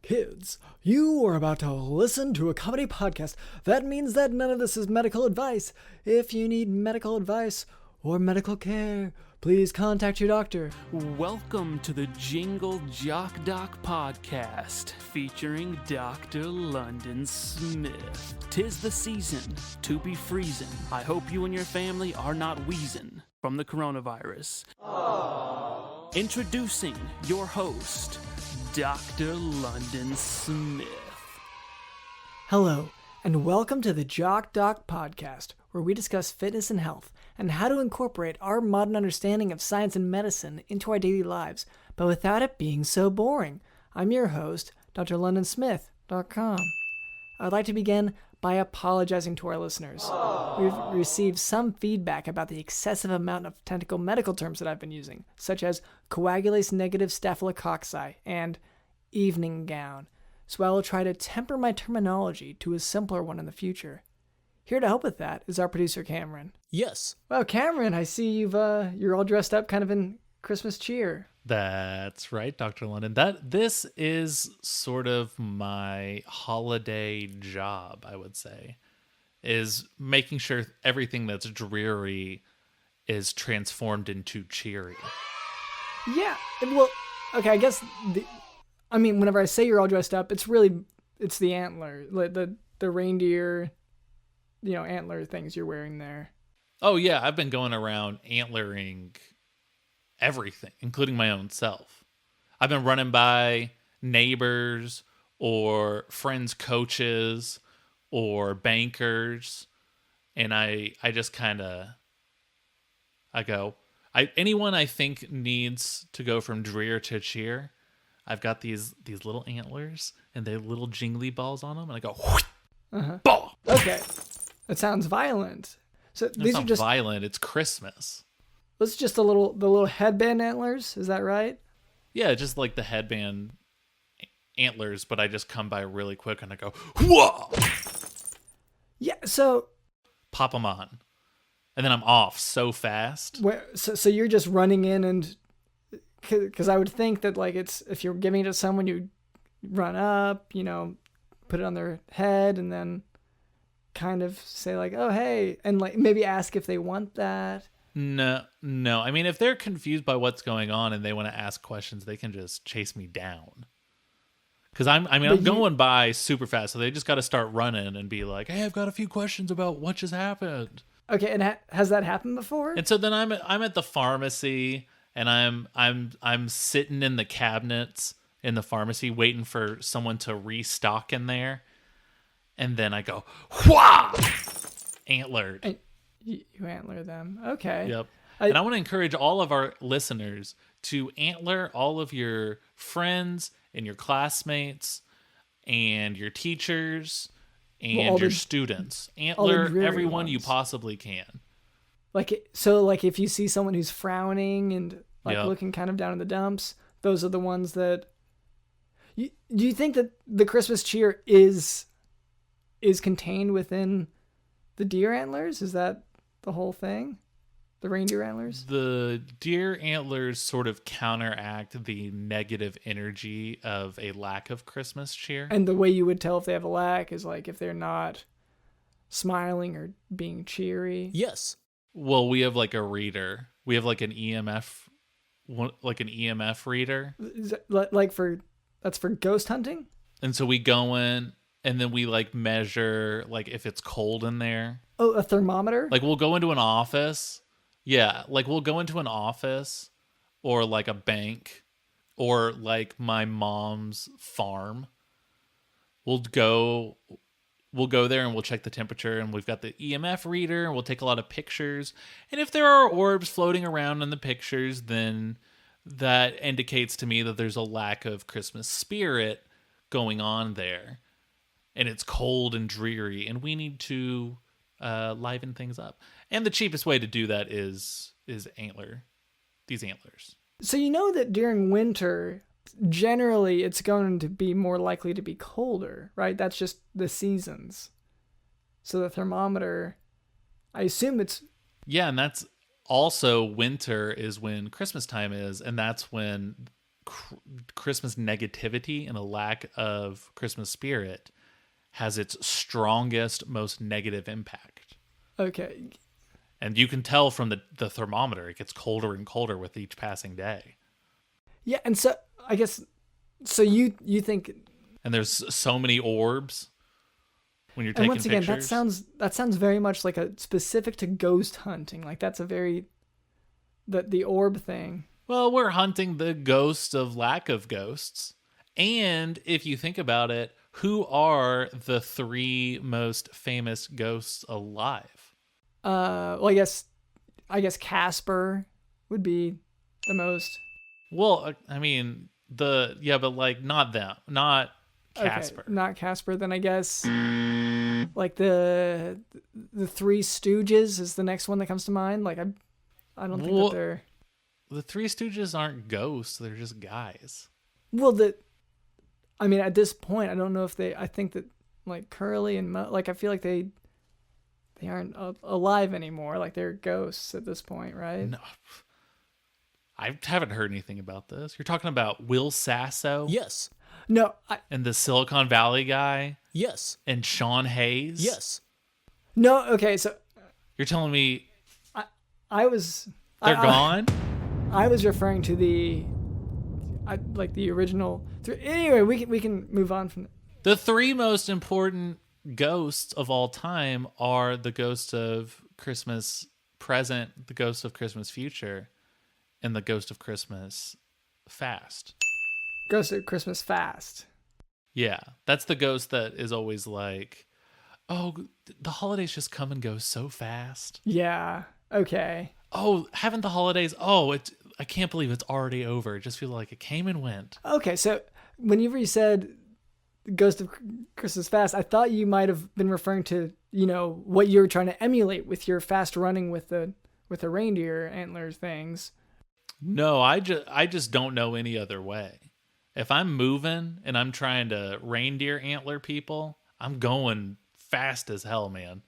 Kids, you are about to listen to a comedy podcast. That means that none of this is medical advice. If you need medical advice or medical care, please contact your doctor. Welcome to the Jingle Jock Doc podcast, featuring Dr. London Smith. 'Tis the season to be freezing. I hope you and your family are not wheezing from the coronavirus. Aww. Introducing your host, Dr. London Smith. Hello, and welcome to the Jock Doc podcast, where we discuss fitness and health and how to incorporate our modern understanding of science and medicine into our daily lives, but without it being so boring. I'm your host, drlondonsmith.com. I'd like to begin by apologizing to our listeners. We've received some feedback about the excessive amount of technical medical terms that I've been using, such as coagulase negative staphylococci and evening gown, so I will try to temper my terminology to a simpler one in the future. Here to help with that is our producer, Cameron. Yes. Well, Cameron, I see you're all dressed up kind of in Christmas cheer. That's right, Dr. London. This is sort of my holiday job, I would say, is making sure everything that's dreary is transformed into cheery. Yeah, well, okay, I guess, whenever I say you're all dressed up, it's the antler, like the reindeer, antler things you're wearing there. Oh, yeah, I've been going around antlering everything, including my own self. I've been running by neighbors or friends' coaches or bankers, and I just kind of, anyone I think needs to go from drear to cheer, I've got these little antlers, and they have little jingly balls on them, and I go, ball! Okay, that sounds violent. So these are just violent. It's Christmas. It's just the little headband antlers. Is that right? Yeah, just like the headband antlers, but I just come by really quick and I go, whoa! Yeah. So pop them on, and then I'm off so fast. So you're just running in, and because I would think that if you're giving it to someone, you run up, put it on their head, and then kind of say oh, hey, and maybe ask if they want that. No. I mean, if they're confused by what's going on and they want to ask questions, they can just chase me down. Because I'm going by super fast, so they just got to start running and be like, "Hey, I've got a few questions about what just happened." Okay, and has that happened before? And so then I'm at the pharmacy, and I'm sitting in the cabinets in the pharmacy waiting for someone to restock in there, and then I go, "Wha!" Antlered. And you antler them. Okay. Yep. And I want to encourage all of our listeners to antler all of your friends and your classmates and your teachers and your students. Antler everyone you possibly can. If you see someone who's frowning and looking kind of down in the dumps, those are the ones that... Do you think that the Christmas cheer is contained within the deer antlers? Is that the whole thing? The reindeer antlers? The deer antlers sort of counteract the negative energy of a lack of Christmas cheer. And the way you would tell if they have a lack is if they're not smiling or being cheery. Yes. Well, we have a reader. We have an EMF reader. Is that that's for ghost hunting? And so we go in, and then we measure if it's cold in there. Oh, a thermometer? We'll go into an office. Yeah, we'll go into an office or a bank or my mom's farm. We'll go there and we'll check the temperature, and we've got the EMF reader, and we'll take a lot of pictures. And if there are orbs floating around in the pictures, then that indicates to me that there's a lack of Christmas spirit going on there. And it's cold and dreary, and we need to liven things up. And the cheapest way to do that is these antlers. So you know that during winter, generally it's going to be more likely to be colder, right? That's just the seasons. So the thermometer, I assume it's... Yeah, and that's also winter is when Christmas time is, and that's when Christmas negativity and a lack of Christmas spirit has its strongest, most negative impact. Okay. And you can tell from the thermometer, it gets colder and colder with each passing day. Yeah, and so I guess, so you think... And there's so many orbs when you're taking pictures. And once again, that sounds very much like a specific to ghost hunting. Like that's a very... The orb thing. Well, we're hunting the ghost of lack of ghosts. And if you think about it, who are the 3 most famous ghosts alive? Well, I guess Casper would be the most. Well, I mean, but like not them, not Casper. Okay, not Casper. Then I guess like the Three Stooges is the next one that comes to mind. Like I don't think that they're... The Three Stooges aren't ghosts; they're just guys. Well, I mean, at this point, I don't know if I think that like Curly and like I feel like they aren't alive anymore. Like they're ghosts at this point, right? No, I haven't heard anything about this. You're talking about Will Sasso? Yes. No. And the Silicon Valley guy? Yes. And Sean Hayes? Yes. No. Okay. So you're telling me they're gone? I was referring to the original. Anyway, we can move on from that. The 3 most important ghosts of all time are the ghost of Christmas present, the ghost of Christmas future, and the ghost of Christmas fast. Ghost of Christmas fast. Yeah, that's the ghost that is always like, oh, the holidays just come and go so fast. Yeah. Okay. Oh, haven't the holidays? Oh, I can't believe it's already over. It just feels like it came and went. Okay, so whenever you said Ghost of Christmas Fast, I thought you might have been referring to, what you were trying to emulate with your fast running with the reindeer antler things. No, I just don't know any other way. If I'm moving and I'm trying to reindeer antler people, I'm going fast as hell, man.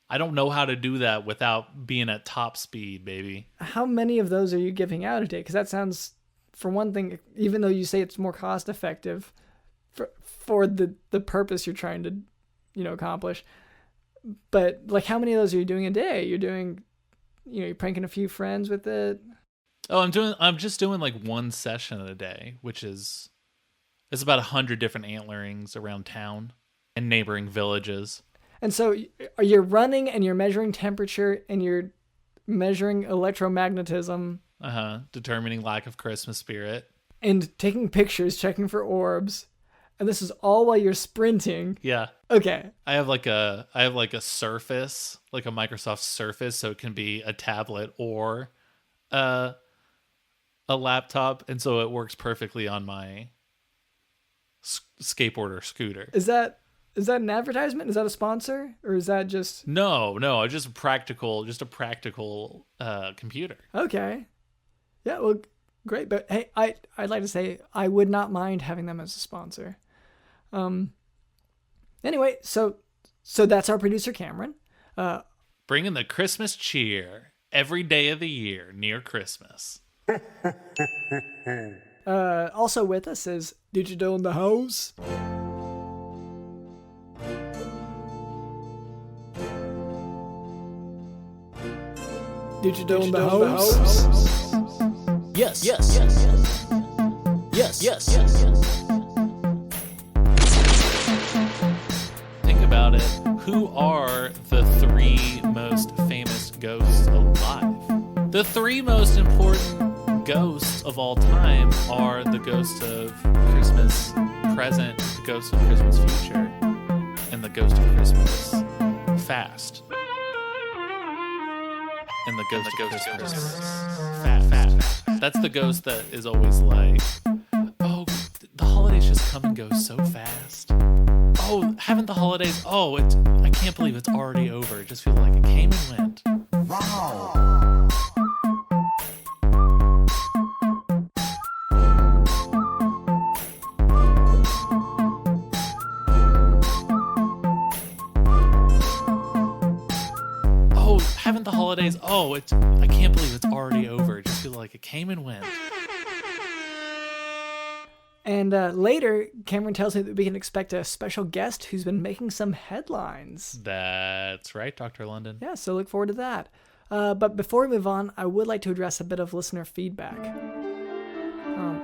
I don't know how to do that without being at top speed, baby. How many of those are you giving out a day? Because that sounds, for one thing, even though you say it's more cost effective for the purpose you're trying to, accomplish. But like, how many of those are you doing a day? You're doing, you're pranking a few friends with it. Oh, I'm just doing like one session a day, which is, it's about 100 different antlerings around town and neighboring villages. And so you're running and you're measuring temperature and you're measuring electromagnetism. Determining lack of Christmas spirit. And taking pictures, checking for orbs. And this is all while you're sprinting. Yeah. Okay. I have like a Surface, like a Microsoft Surface, so it can be a tablet or a laptop, and so it works perfectly on my skateboard or scooter. Is that an advertisement? Is that a sponsor, or is that just... No, just a practical computer. Okay. Yeah, well, great. But hey, I'd like to say I would not mind having them as a sponsor. Anyway, so that's our producer, Cameron. Bringing the Christmas cheer every day of the year near Christmas. Also with us is Digital in the House. Digital in the House. Yes. Think about it. Who are the 3 most famous ghosts alive? The 3 most important ghosts of all time are the ghost of Christmas present, the ghost of Christmas future, and the ghost of Christmas fast. And the ghost of Christmas fast. That's the ghost that is always like, oh, the holidays just come and go so fast. Oh, haven't the holidays? Oh, I can't believe it's already over. It just feels like it came and went. Wow. Oh, haven't the holidays? Oh, I can't believe it's already over. It just feels like it came and went. And later, Cameron tells me that we can expect a special guest who's been making some headlines. That's right, Dr. London. Yeah, so look forward to that. But before we move on, I would like to address a bit of listener feedback.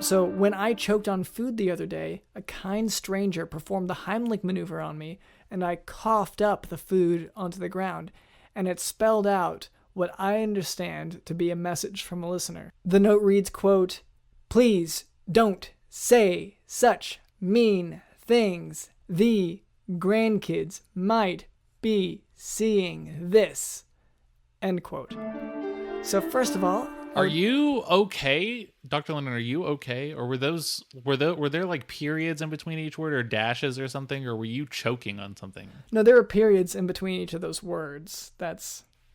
So when I choked on food the other day, a kind stranger performed the Heimlich maneuver on me, and I coughed up the food onto the ground, and it spelled out what I understand to be a message from a listener. The note reads, quote, "Please don't say such mean things. The grandkids might be seeing this." End quote. So first of all, are you okay, Dr. London? Are you okay, or were there like periods in between each word or dashes or something, or were you choking on something? No, there are periods in between each of those words.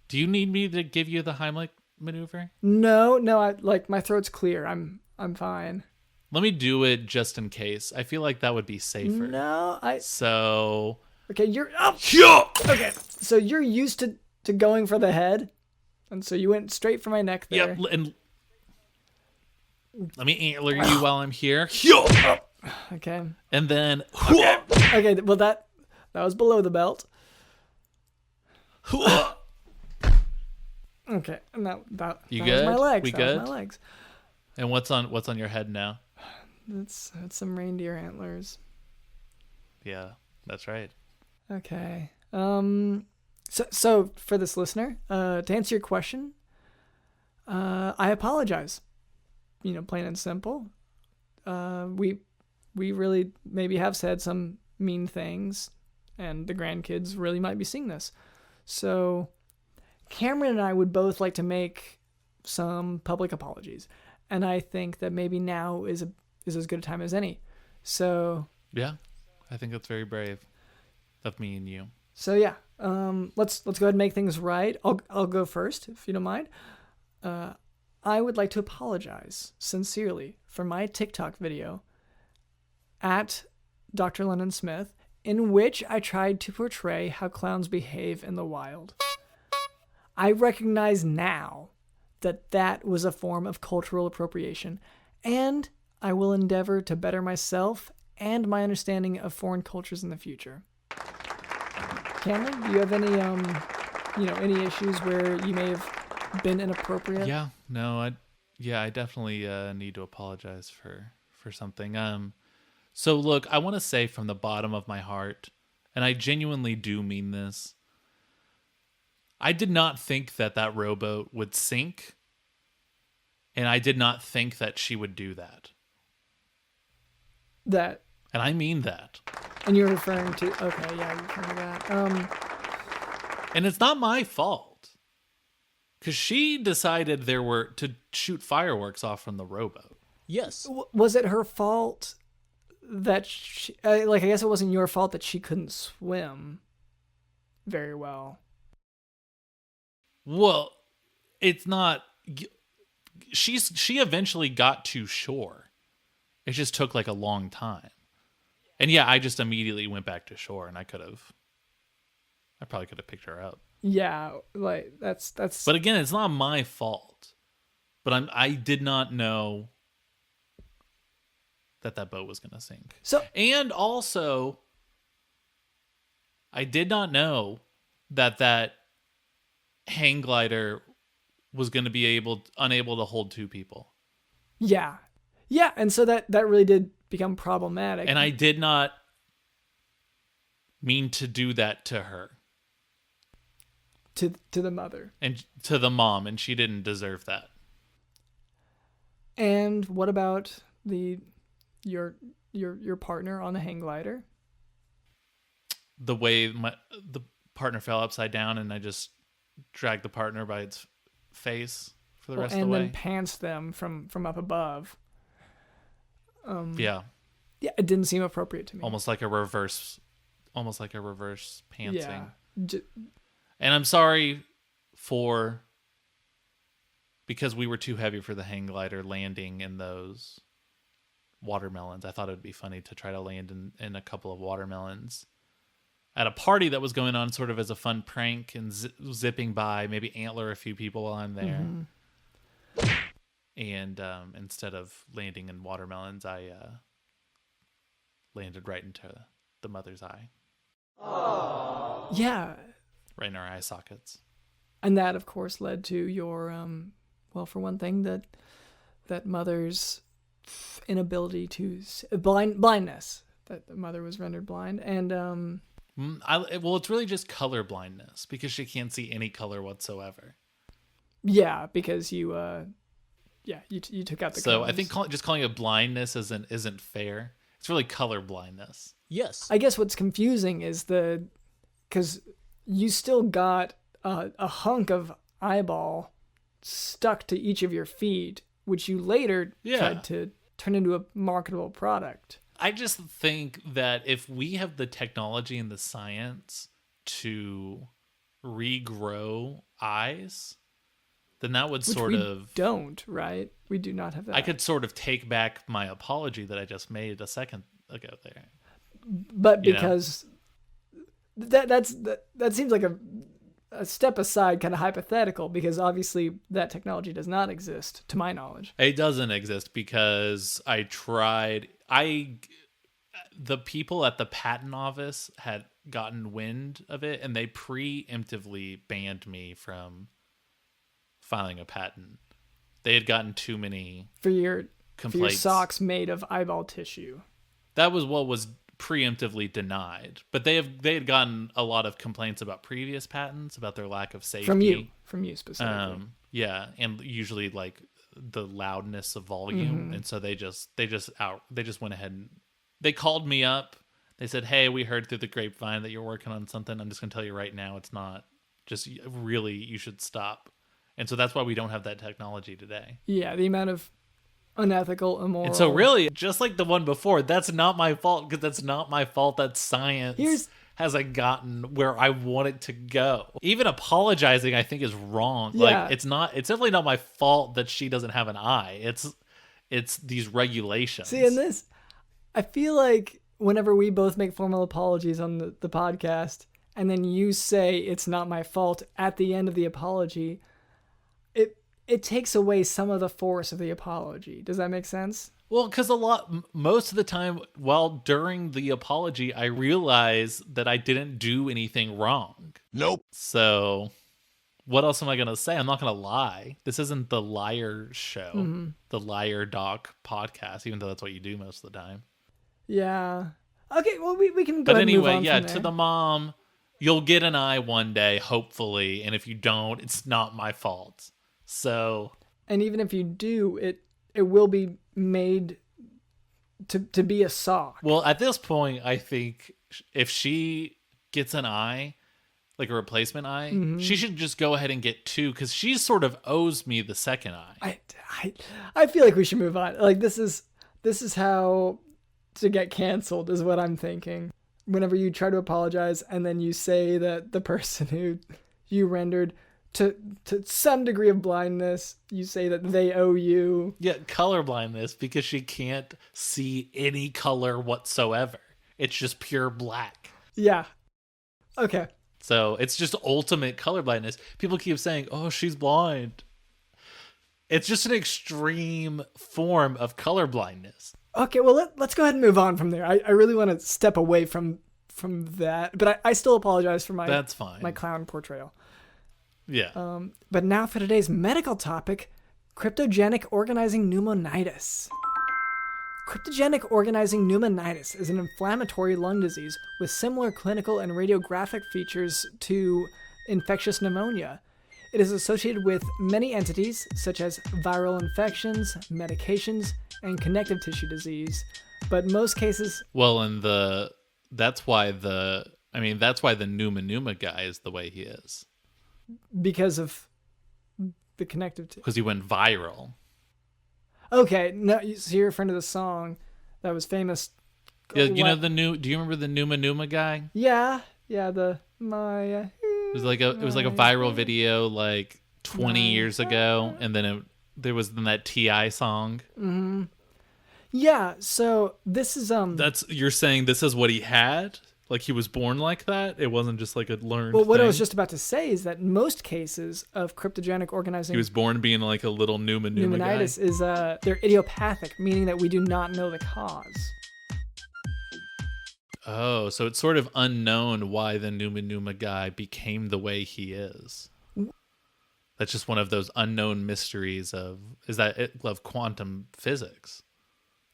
Do you need me to give you the Heimlich maneuver? No, my throat's clear. I'm fine. Let me do it just in case. I feel like that would be safer. No, So. Okay, okay, so you're used to going for the head, and so you went straight for my neck there. Yep, and let me antler you while I'm here. Okay. And then. Okay. Well, that was below the belt. Okay, and that you that good? was my legs. We that good? Was my legs. And what's on your head now? It's some reindeer antlers. Yeah, that's right. Okay. So for this listener, to answer your question, I apologize. Plain and simple. We really maybe have said some mean things, and the grandkids really might be seeing this. So Cameron and I would both like to make some public apologies, and I think that maybe now is as good a time as any. So yeah, I think that's very brave of me and you. So yeah, let's go ahead and make things right. I'll go first if you don't mind. I would like to apologize sincerely for my TikTok video at Dr. London Smith, in which I tried to portray how clowns behave in the wild. I recognize now that was a form of cultural appropriation, and I will endeavor to better myself and my understanding of foreign cultures in the future. Cameron, do you have any issues where you may have been inappropriate? Yeah, no, I definitely need to apologize for something. So look, I want to say from the bottom of my heart, and I genuinely do mean this, I did not think that rowboat would sink, and I did not think that she would do that. And I mean that. And you're referring to... Okay, yeah, you're referring to that. And it's not my fault. Because she decided to shoot fireworks off from the rowboat. Yes. Was it her fault that she... I guess it wasn't your fault that she couldn't swim very well. Well, it's not... She eventually got to shore. It just took like a long time. And yeah, I just immediately went back to shore, and I probably could have picked her up. Yeah, like that's. But again, it's not my fault. But I did not know that boat was going to sink. And also, I did not know that hang glider was going to be unable to hold two people. Yeah. Yeah, and so that really did become problematic. And I did not mean to do that to her. To the mother. And to the mom, and she didn't deserve that. And what about your partner on the hang glider? The way the partner fell upside down, and I just dragged the partner by its face for the rest of the way. And then pantsed them from up above. Yeah, it didn't seem appropriate to me. Almost like a reverse pantsing. Yeah. And I'm sorry because we were too heavy for the hang glider landing in those watermelons. I thought it would be funny to try to land in a couple of watermelons at a party that was going on sort of as a fun prank, and zipping by, maybe antler a few people while I'm there. Mm-hmm. And instead of landing in watermelons, I landed right into the mother's eye, Yeah. right in our eye sockets. And that, of course, led to your, well, for one thing, that mother's inability to blindness. That the mother was rendered blind, and Well, it's really just color blindness because she can't see any color whatsoever. yeah, because you took out the. So colors. I think just calling it blindness isn't fair. It's really color blindness. Yes. I guess what's confusing is because you still got a hunk of eyeball stuck to each of your feet, which you later tried to turn into a marketable product. I just think that if we have the technology and the science to regrow eyes, then that would Which sort we of don't, right? We do not have that. I could sort of take back my apology that I just made a second ago there. but you know? because that seems like a step aside, kind of hypothetical, because obviously that technology does not exist, to my knowledge. It doesn't exist because I tried. The people at the patent office had gotten wind of it, and they preemptively banned me from filing a patent. They had gotten too many For your complaints. socks made of eyeball tissue. That was what was preemptively denied. But they had gotten a lot of complaints about previous patents, about their lack of safety. From you specifically. Yeah, and usually like the loudness of volume, and so they just went ahead and they called me up. They said, "Hey, we heard through the grapevine that you're working on something. I'm just going to tell you right now, it's not. Just really, you should stop." And so that's why we don't have that technology today. Yeah, the amount of unethical, immoral. And so really, just like the one before, that's not my fault, because that's not my fault that science hasn't gotten where I want it to go. Even apologizing, I think, is wrong. Yeah. Like, it's definitely not my fault that she doesn't have an eye. It's these regulations. See, in this, I feel like whenever we both make formal apologies on the podcast, and then you say it's not my fault at the end of the apology, it takes away some of the force of the apology. Does that make sense? Well, because most of the time, while during the apology, I realize that I didn't do anything wrong. Nope. So what else am I going to say? I'm not going to lie. This isn't the liar show, the Liar Doc podcast, even though that's what you do most of the time. Yeah. Okay, well, we can go But ahead and move anyway, on yeah, from to there. the mom, you'll get an eye one day, hopefully. And if you don't, it's not my fault. So, And even if you do, it will be made to be a sock. well, at this point, I think if she gets an eye, like a replacement eye, she should just go ahead and get two, because she sort of owes me the second eye. I feel like we should move on. Like this is how to get canceled is what I'm thinking. Whenever you try to apologize and then you say that the person who you rendered to some degree of blindness, you say that they owe you. Yeah, color blindness, because she can't see any color whatsoever. It's just pure black. Yeah. Okay. So it's just ultimate color blindness. People keep saying, "Oh, she's blind." It's just an extreme form of color blindness. Okay, well, let's go ahead and move on from there. I really want to step away from that, but I still apologize for That's fine. my clown portrayal. Yeah. But now for today's medical topic, cryptogenic organizing pneumonitis. Cryptogenic organizing pneumonitis is an inflammatory lung disease with similar clinical and radiographic features to infectious pneumonia. It is associated with many entities such as viral infections, medications, and connective tissue disease. But most cases, Well, and that's why the pneuma guy is the way he is, because of the connective tissue. because he went viral. Okay, no, so you're referring to the song that was famous. Yeah, you know What? do you remember the pneuma guy? Yeah, the Maya. It was like a viral video like 20 years ago, and then there was that T.I. song. Yeah, so this is You're saying this is what he had? Like he was born like that? It wasn't just like a learned well, what I was thing? just about to say is that most cases of cryptogenic organizing He was born being like a little pneuma guy. pneumonitis is they're idiopathic, meaning that we do not know the cause. Oh, so it's sort of unknown why the Numa guy became the way he is. That's just one of those unknown mysteries of quantum physics,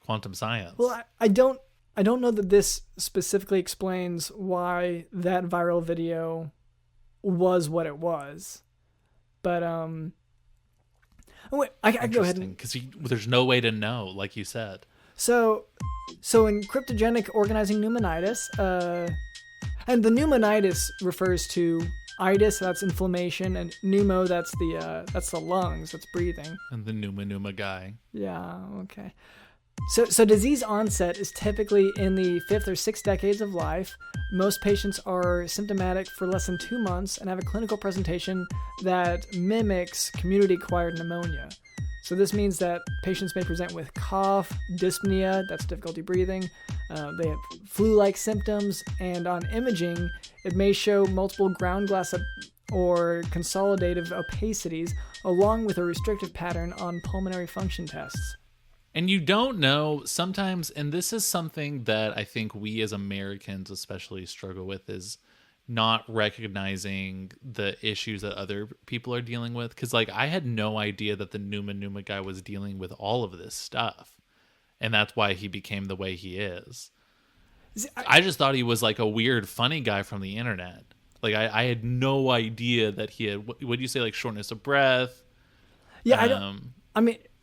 quantum science. Well, I don't know that this specifically explains why that viral video was what it was, but wait, I go ahead and because there's no way to know, like you said. So in Cryptogenic Organizing Pneumonitis, and the pneumonitis refers to itis, that's inflammation, and pneumo, that's the lungs, that's breathing. And the Numa guy. Yeah, okay. So disease onset is typically in the 5th or 6th decades of life. Most patients are symptomatic for less than 2 months and have a clinical presentation that mimics community-acquired pneumonia. So this means that patients may present with cough, dyspnea, that's difficulty breathing. They have flu-like symptoms, and on imaging, it may show multiple ground glass or consolidative opacities, along with a restrictive pattern on pulmonary function tests. And you don't know sometimes, and this is something that I think we as Americans especially struggle with, is not recognizing the issues that other people are dealing with. Because, like, I had no idea that the Numa guy was dealing with all of this stuff. And that's why he became the way he is. I just thought he was, like, a weird, funny guy from the internet. Like, I had no idea that he had, what do you say, like, shortness of breath? Yeah,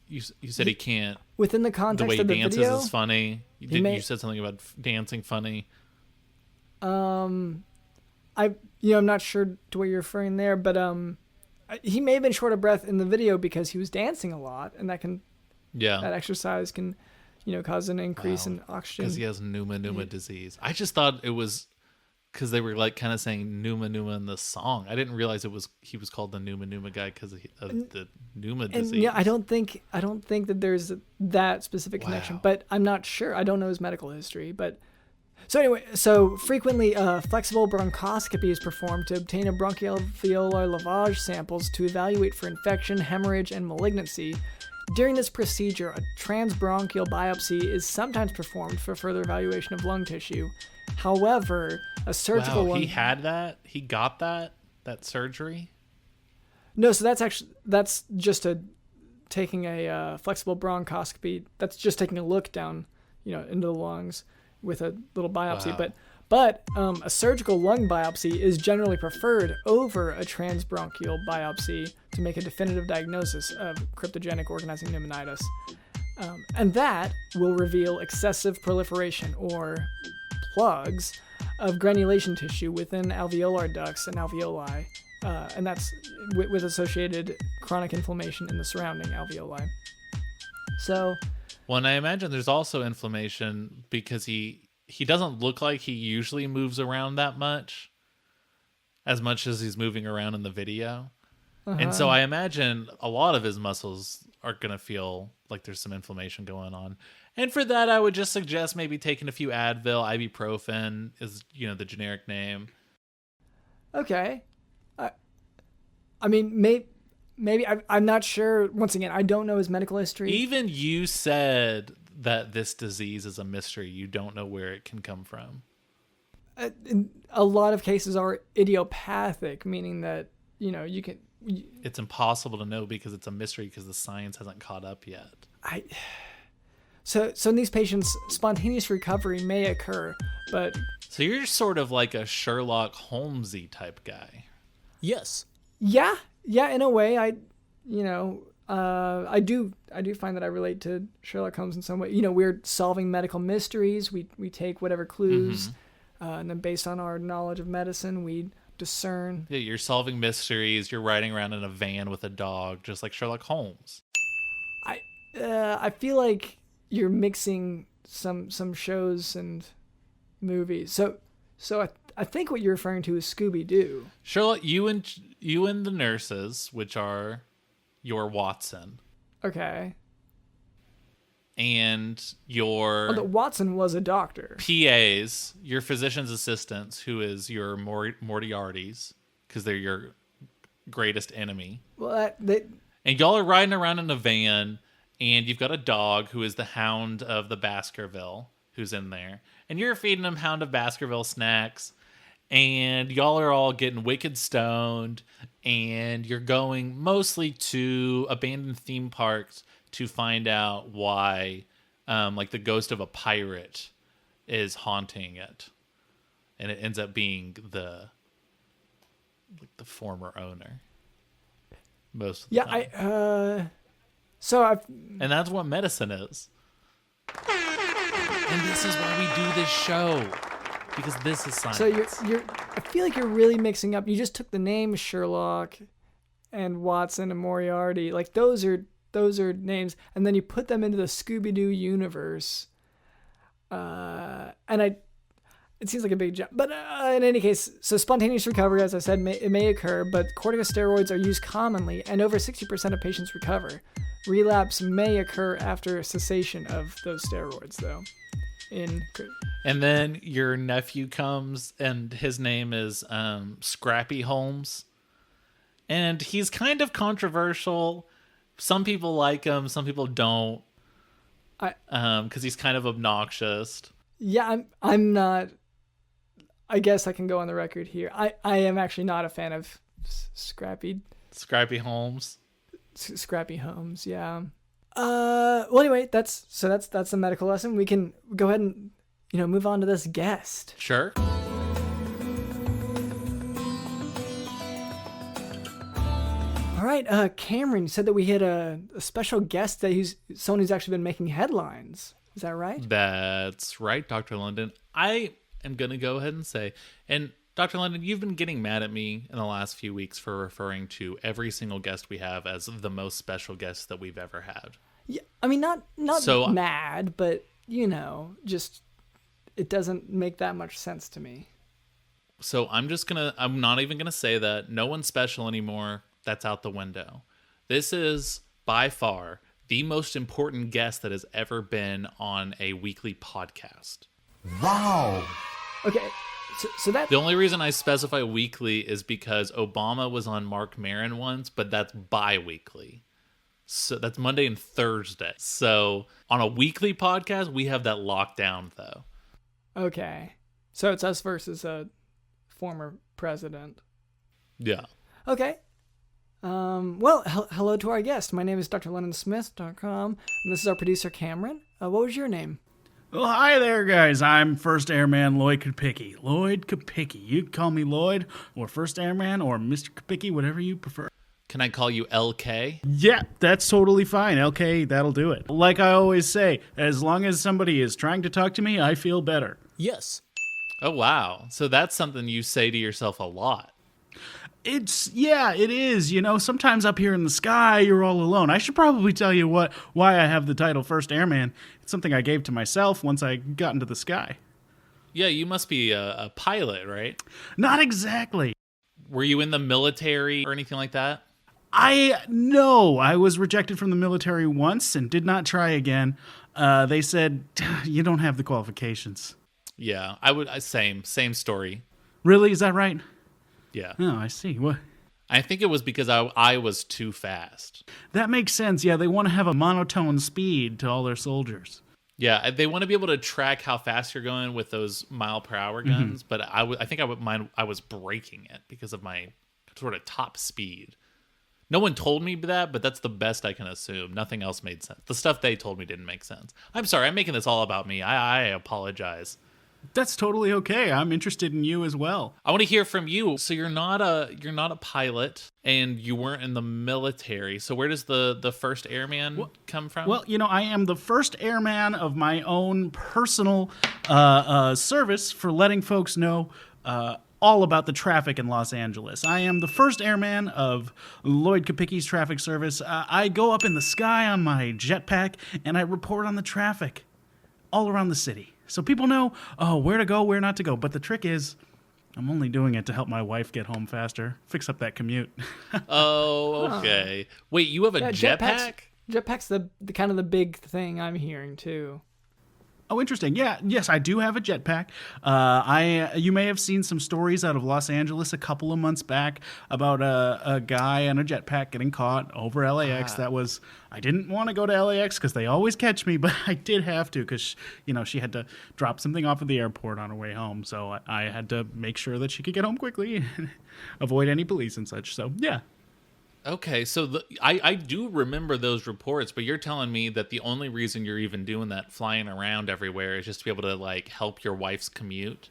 You said he can't. Within the context the way he of the dances video, is funny. You said something about dancing funny. I'm not sure to what you're referring there, but he may have been short of breath in the video because he was dancing a lot, and that exercise can, cause an increase in oxygen. Because he has Numa disease. I just thought it was because they were like kind of saying Numa in the song. I didn't realize he was called the Numa guy because of the Numa disease. And yeah, I don't think that there's that specific connection, but I'm not sure. I don't know his medical history, but so anyway, frequently flexible bronchoscopy is performed to obtain a bronchoalveolar lavage samples to evaluate for infection, hemorrhage, and malignancy. During this procedure, a transbronchial biopsy is sometimes performed for further evaluation of lung tissue. However, a surgical lung... he had that? He got that surgery? No, so that's just taking a flexible bronchoscopy. That's just taking a look down, into the lungs with a little biopsy. Wow. But a surgical lung biopsy is generally preferred over a transbronchial biopsy to make a definitive diagnosis of cryptogenic organizing pneumonitis. And that will reveal excessive proliferation, or plugs, of granulation tissue within alveolar ducts and alveoli, and that's with associated chronic inflammation in the surrounding alveoli. So, well, and I imagine there's also inflammation because he doesn't look like he usually moves around that much as he's moving around in the video. Uh-huh. And so I imagine a lot of his muscles are going to feel like there's some inflammation going on. And for that, I would just suggest maybe taking a few Advil. Ibuprofen is, the generic name. Okay. Maybe I'm not sure. Once again, I don't know his medical history. Even you said that this disease is a mystery. You don't know where it can come from. A lot of cases are idiopathic, meaning that, you can... It's impossible to know because it's a mystery because the science hasn't caught up yet. So in these patients, spontaneous recovery may occur, but... So you're sort of like a Sherlock Holmesy type guy. Yes. Yeah, in a way. I do find that I relate to Sherlock Holmes in some way. We're solving medical mysteries. We take whatever clues, and then based on our knowledge of medicine, we discern. Yeah, you're solving mysteries. You're riding around in a van with a dog, just like Sherlock Holmes. I feel like you're mixing some shows and movies. So I think what you're referring to is Scooby-Doo. Sherlock, you and the nurses, which are your Watson. Okay. And your... Although Watson was a doctor. PAs, your physician's assistants, who is your Moriartys, because they're your greatest enemy. Well, and y'all are riding around in a van, and you've got a dog who is the Hound of the Baskerville, who's in there. and you're feeding him Hound of Baskerville snacks, and y'all are all getting wicked stoned, and you're going mostly to abandoned theme parks to find out why, like, the ghost of a pirate is haunting it, and it ends up being the former owner. Most of the time. And that's what medicine is. And this is why we do this show, because this is science. So I feel like you're really mixing up. You just took the name Sherlock and Watson and Moriarty. Like those are names, and then you put them into the Scooby-Doo universe. It seems like a big jump. But in any case, so spontaneous recovery, as I said, it may occur, but corticosteroids are used commonly, and over 60% of patients recover. Relapse may occur after cessation of those steroids, though. And then your nephew comes, and his name is Scrappy Holmes. And he's kind of controversial. Some people like him, some people don't. Because he's kind of obnoxious. Yeah, I'm not. I guess I can go on the record here. I am actually not a fan of Scrappy Holmes. Scrappy Holmes, yeah. Well, anyway, that's the medical lesson. We can go ahead and move on to this guest. Sure. All right, Cameron, you said that we had a special guest that he's someone who's actually been making headlines. Is that right? That's right, Dr. London. I am going to go ahead and say, and Dr. London, you've been getting mad at me in the last few weeks for referring to every single guest we have as the most special guest that we've ever had. Yeah, I mean, not so mad, but, just it doesn't make that much sense to me. So I'm not even going to say that. No one's special anymore. That's out the window. This is by far the most important guest that has ever been on a weekly podcast. Wow. Okay, so that... The only reason I specify weekly is because Obama was on Mark Maron once, but that's bi-weekly. So that's Monday and Thursday. So on a weekly podcast, we have that locked down, though. Okay. So it's us versus a former president. Yeah. Okay. Well, hello to our guest. My name is drlondonsmith.com, and this is our producer, Cameron. What was your name? Well, hi there, guys. I'm First Airman Lloyd Kapicky. Lloyd Kapicky. You can call me Lloyd, or First Airman, or Mr. Kapicky, whatever you prefer. Can I call you LK? Yeah, that's totally fine. LK, that'll do it. Like I always say, as long as somebody is trying to talk to me, I feel better. Yes. Oh, wow. So that's something you say to yourself a lot. It is. Sometimes up here in the sky, you're all alone. I should probably tell you why I have the title First Airman. It's something I gave to myself once I got into the sky. Yeah, you must be a pilot, right? Not exactly. Were you in the military or anything like that? No, I was rejected from the military once and did not try again. They said, you don't have the qualifications. Yeah, same story. Really? Is that right? Yeah. Oh, I see. What? I think it was because I was too fast. That makes sense. Yeah, they want to have a monotone speed to all their soldiers. Yeah, they want to be able to track how fast you're going with those mile-per-hour guns, but I think I was breaking it because of my sort of top speed. No one told me that, but that's the best I can assume. Nothing else made sense. The stuff they told me didn't make sense. I'm sorry, I'm making this all about me. I apologize. That's totally okay. I'm interested in you as well. I want to hear from you. So you're not a pilot, and you weren't in the military. So where does the First Airman come from? Well, I am the first airman of my own personal service for letting folks know all about the traffic in Los Angeles. I am the first airman of Lloyd Kapicky's traffic service. I go up in the sky on my jetpack, and I report on the traffic all around the city. So people know, where to go, where not to go. But the trick is, I'm only doing it to help my wife get home faster, fix up that commute. Oh, okay. Wait, you have a jetpack? Jetpack's the kind of the big thing I'm hearing, too. Oh, interesting. Yeah, yes, I do have a jetpack. You may have seen some stories out of Los Angeles a couple of months back about a guy and a jetpack getting caught over LAX. I didn't want to go to LAX because they always catch me, but I did have to because she had to drop something off at the airport on her way home, so I had to make sure that she could get home quickly, and avoid any police and such. So yeah. Okay, so I do remember those reports, but you're telling me that the only reason you're even doing that, flying around everywhere, is just to be able to like help your wife's commute?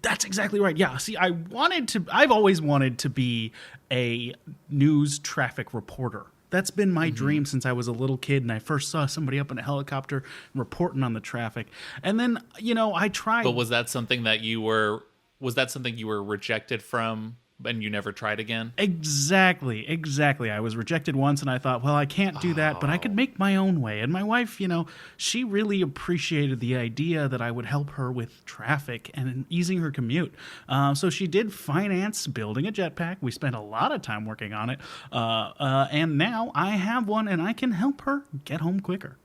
That's exactly right. Yeah. See, I've always wanted to be a news traffic reporter. That's been my dream since I was a little kid, and I first saw somebody up in a helicopter reporting on the traffic. And then, I tried. But was that something you were rejected from? And you never tried again? Exactly. I was rejected once, and I thought, well, I can't do that, but I could make my own way. And my wife, she really appreciated the idea that I would help her with traffic and easing her commute. So she did finance building a jetpack. We spent a lot of time working on it. And now I have one, and I can help her get home quicker.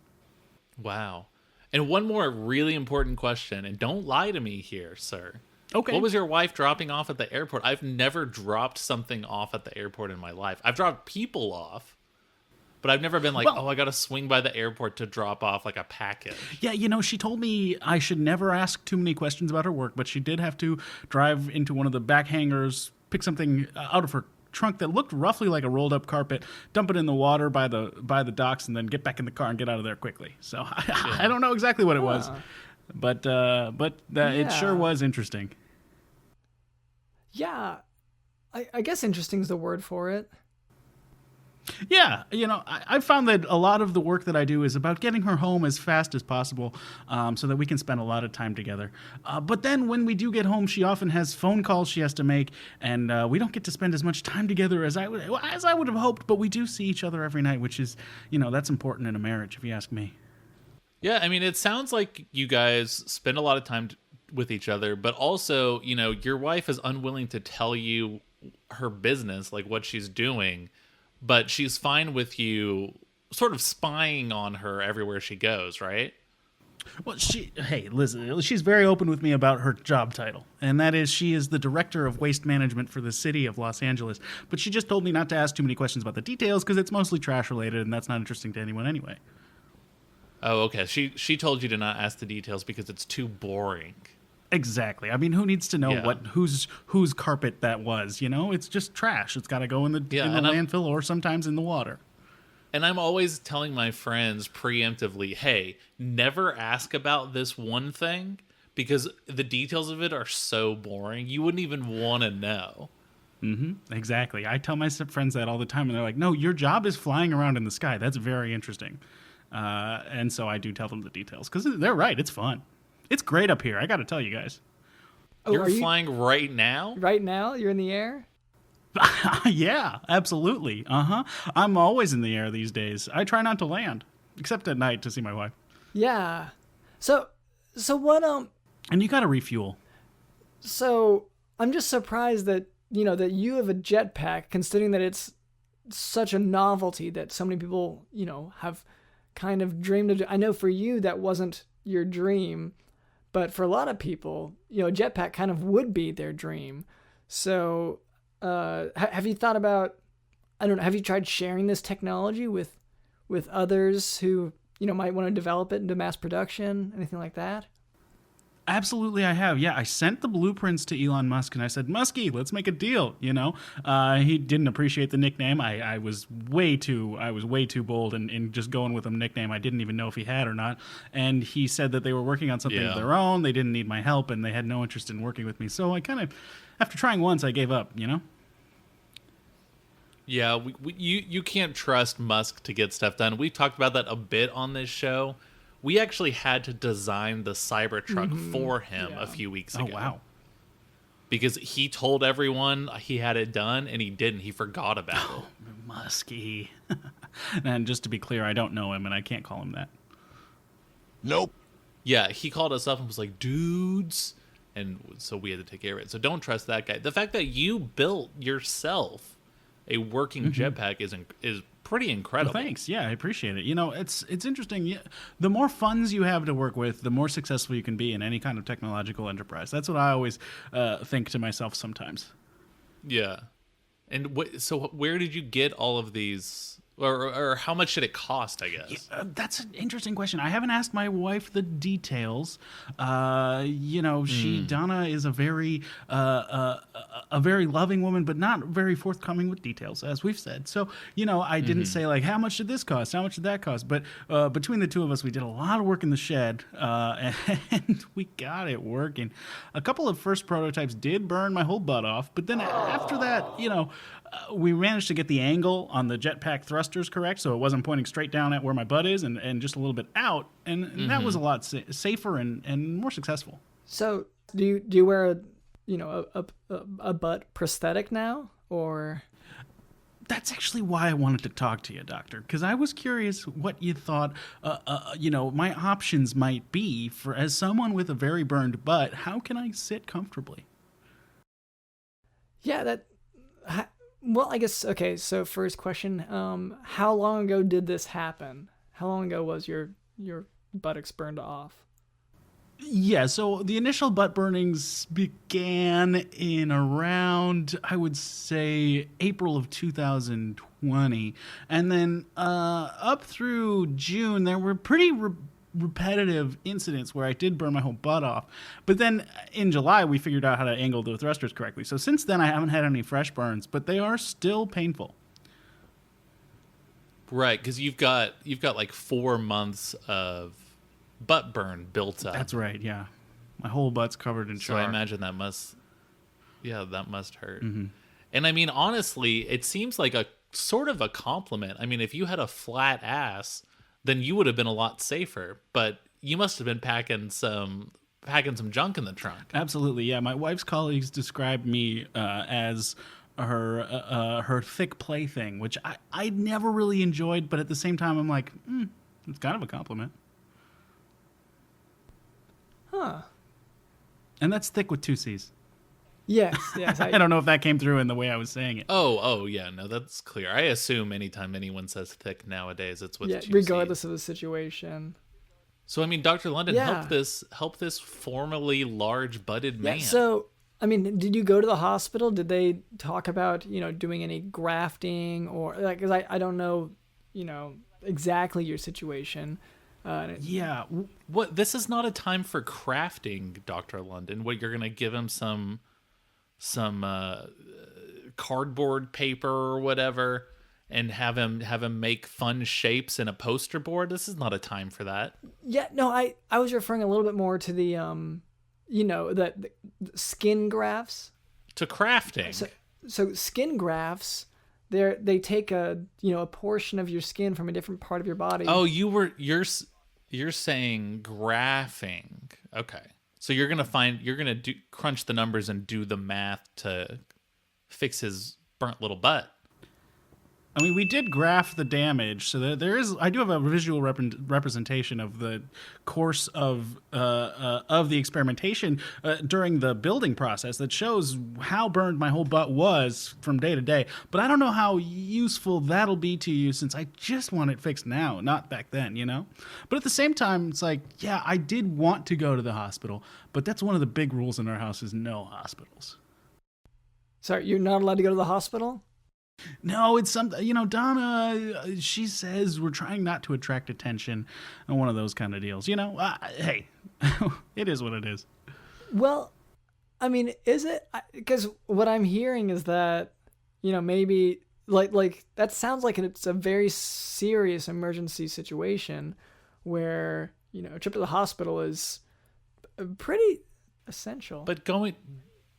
Wow. And one more really important question, and don't lie to me here, sir. Okay. What was your wife dropping off at the airport? I've never dropped something off at the airport in my life. I've dropped people off, but I've never been like, I got to swing by the airport to drop off like a package. Yeah, she told me I should never ask too many questions about her work, but she did have to drive into one of the back hangars, pick something out of her trunk that looked roughly like a rolled up carpet, dump it in the water by the docks, and then get back in the car and get out of there quickly. So I don't know exactly what it was. But it sure was interesting. Yeah, I guess interesting is the word for it. Yeah, I found that a lot of the work that I do is about getting her home as fast as possible, so that we can spend a lot of time together. But then when we do get home, she often has phone calls she has to make, and we don't get to spend as much time together as I would have hoped. But we do see each other every night, which is, that's important in a marriage, if you ask me. Yeah, I mean, it sounds like you guys spend a lot of time with each other, but also, your wife is unwilling to tell you her business, like what she's doing, but she's fine with you sort of spying on her everywhere she goes, right? Well, listen, she's very open with me about her job title, and that is she is the director of waste management for the city of Los Angeles, but she just told me not to ask too many questions about the details because it's mostly trash related, and that's not interesting to anyone anyway. Oh, okay. She told you to not ask the details because it's too boring. Exactly. I mean, who needs to know whose carpet that was? It's just trash. It's got to go in the landfill or sometimes in the water. And I'm always telling my friends preemptively, hey, never ask about this one thing because the details of it are so boring. You wouldn't even want to know. Mm-hmm. Exactly. I tell my friends that all the time, and they're like, no, your job is flying around in the sky. That's very interesting. And so I do tell them the details because they're right. It's fun. It's great up here. I got to tell you guys. You're flying right now? Right now? You're in the air? Yeah, absolutely. I'm always in the air these days. I try not to land, except at night to see my wife. Yeah. So what, And you got to refuel. So I'm just surprised that, that you have a jetpack, considering that it's such a novelty that so many people, have kind of dreamed of. I know for you that wasn't your dream, but for a lot of people, a jetpack kind of would be their dream. So have you thought about, have you tried sharing this technology with others who, might want to develop it into mass production, anything like that? Absolutely, I have. Yeah, I sent the blueprints to Elon Musk, and I said, Muskie, let's make a deal. He didn't appreciate the nickname. I was way too bold in just going with a nickname I didn't even know if he had or not. And he said that they were working on something of their own. They didn't need my help, and they had no interest in working with me. So I kind of, after trying once, I gave up. Yeah, you can't trust Musk to get stuff done. We've talked about that a bit on this show. We actually had to design the Cybertruck for him a few weeks ago. Oh, wow. Because he told everyone he had it done, and he didn't. He forgot about it. Muskie. And just to be clear, I don't know him, and I can't call him that. Nope. Yeah, he called us up and was like, dudes. And so we had to take care of it. So don't trust that guy. The fact that you built yourself a working jetpack is pretty incredible. Well, thanks. Yeah, I appreciate it. You know, it's interesting. The more funds you have to work with, the more successful you can be in any kind of technological enterprise. That's what I always think to myself sometimes. Yeah. And so where did you get all of these, or how much did it cost, I guess? That's an interesting question. I haven't asked my wife the details. Donna is a very loving woman, but not very forthcoming with details, as we've said. So, I didn't say like, how much did this cost? How much did that cost? But between the two of us, we did a lot of work in the shed, and we got it working. A couple of first prototypes did burn my whole butt off, but then after that, we managed to get the angle on the jetpack thrusters correct, so it wasn't pointing straight down at where my butt is and just a little bit out, and that was a lot safer and more successful. So do you wear a butt prosthetic now, or? That's actually why I wanted to talk to you, Doctor, because I was curious what you thought, my options might be for, as someone with a very burned butt, how can I sit comfortably? Yeah, well, I guess, okay, so first question, how long ago did this happen? How long ago was your buttocks burned off? Yeah, so the initial butt burnings began in around, I would say, April of 2020. And then up through June, there were pretty repetitive incidents where I did burn my whole butt off. But then in July, we figured out how to angle the thrusters correctly. So since then, I haven't had any fresh burns, but they are still painful. Right, because you've got like 4 months of butt burn built up. That's right, yeah. My whole butt's covered in char. So I imagine that must hurt. Mm-hmm. And I mean, honestly, it seems like a sort of a compliment. I mean, if you had a flat ass, then you would have been a lot safer. But you must have been packing some junk in the trunk. Absolutely, yeah. My wife's colleagues described me as her thick plaything, which I never really enjoyed. But at the same time, I'm like, it's kind of a compliment. Huh. And that's thick with 2 C's. Yes. I don't know if that came through in the way I was saying it. Oh, yeah, no, that's clear. I assume anytime anyone says thick nowadays, it's with 2 C's. Regardless of the situation. So, I mean, Dr. London, help this formerly large-butted man. So, I mean, did you go to the hospital? Did they talk about, doing any grafting or, like, because I don't know, exactly your situation. Yeah. What? This is not a time for crafting, Dr. London. What, you're going to give him some cardboard paper or whatever and have him make fun shapes in a poster board? This is not a time for that. Yeah, no, I was referring a little bit more to the the skin grafts. To crafting. So skin grafts, they take a portion of your skin from a different part of your body. Oh, you're saying graphing. Okay. So you're going to crunch the numbers and do the math to fix his burnt little butt. I mean, we did graph the damage, so I do have a visual representation of the course of the experimentation during the building process that shows how burned my whole butt was from day to day. But I don't know how useful that'll be to you, since I just want it fixed now, not back then, But at the same time, it's like, yeah, I did want to go to the hospital, but that's one of the big rules in our house is no hospitals. Sorry, you're not allowed to go to the hospital? No, it's something, Donna, she says we're trying not to attract attention and one of those kind of deals. Hey, it is what it is. Well, I mean, is it? Because what I'm hearing is that, maybe, like that sounds like it's a very serious emergency situation where, a trip to the hospital is pretty essential. But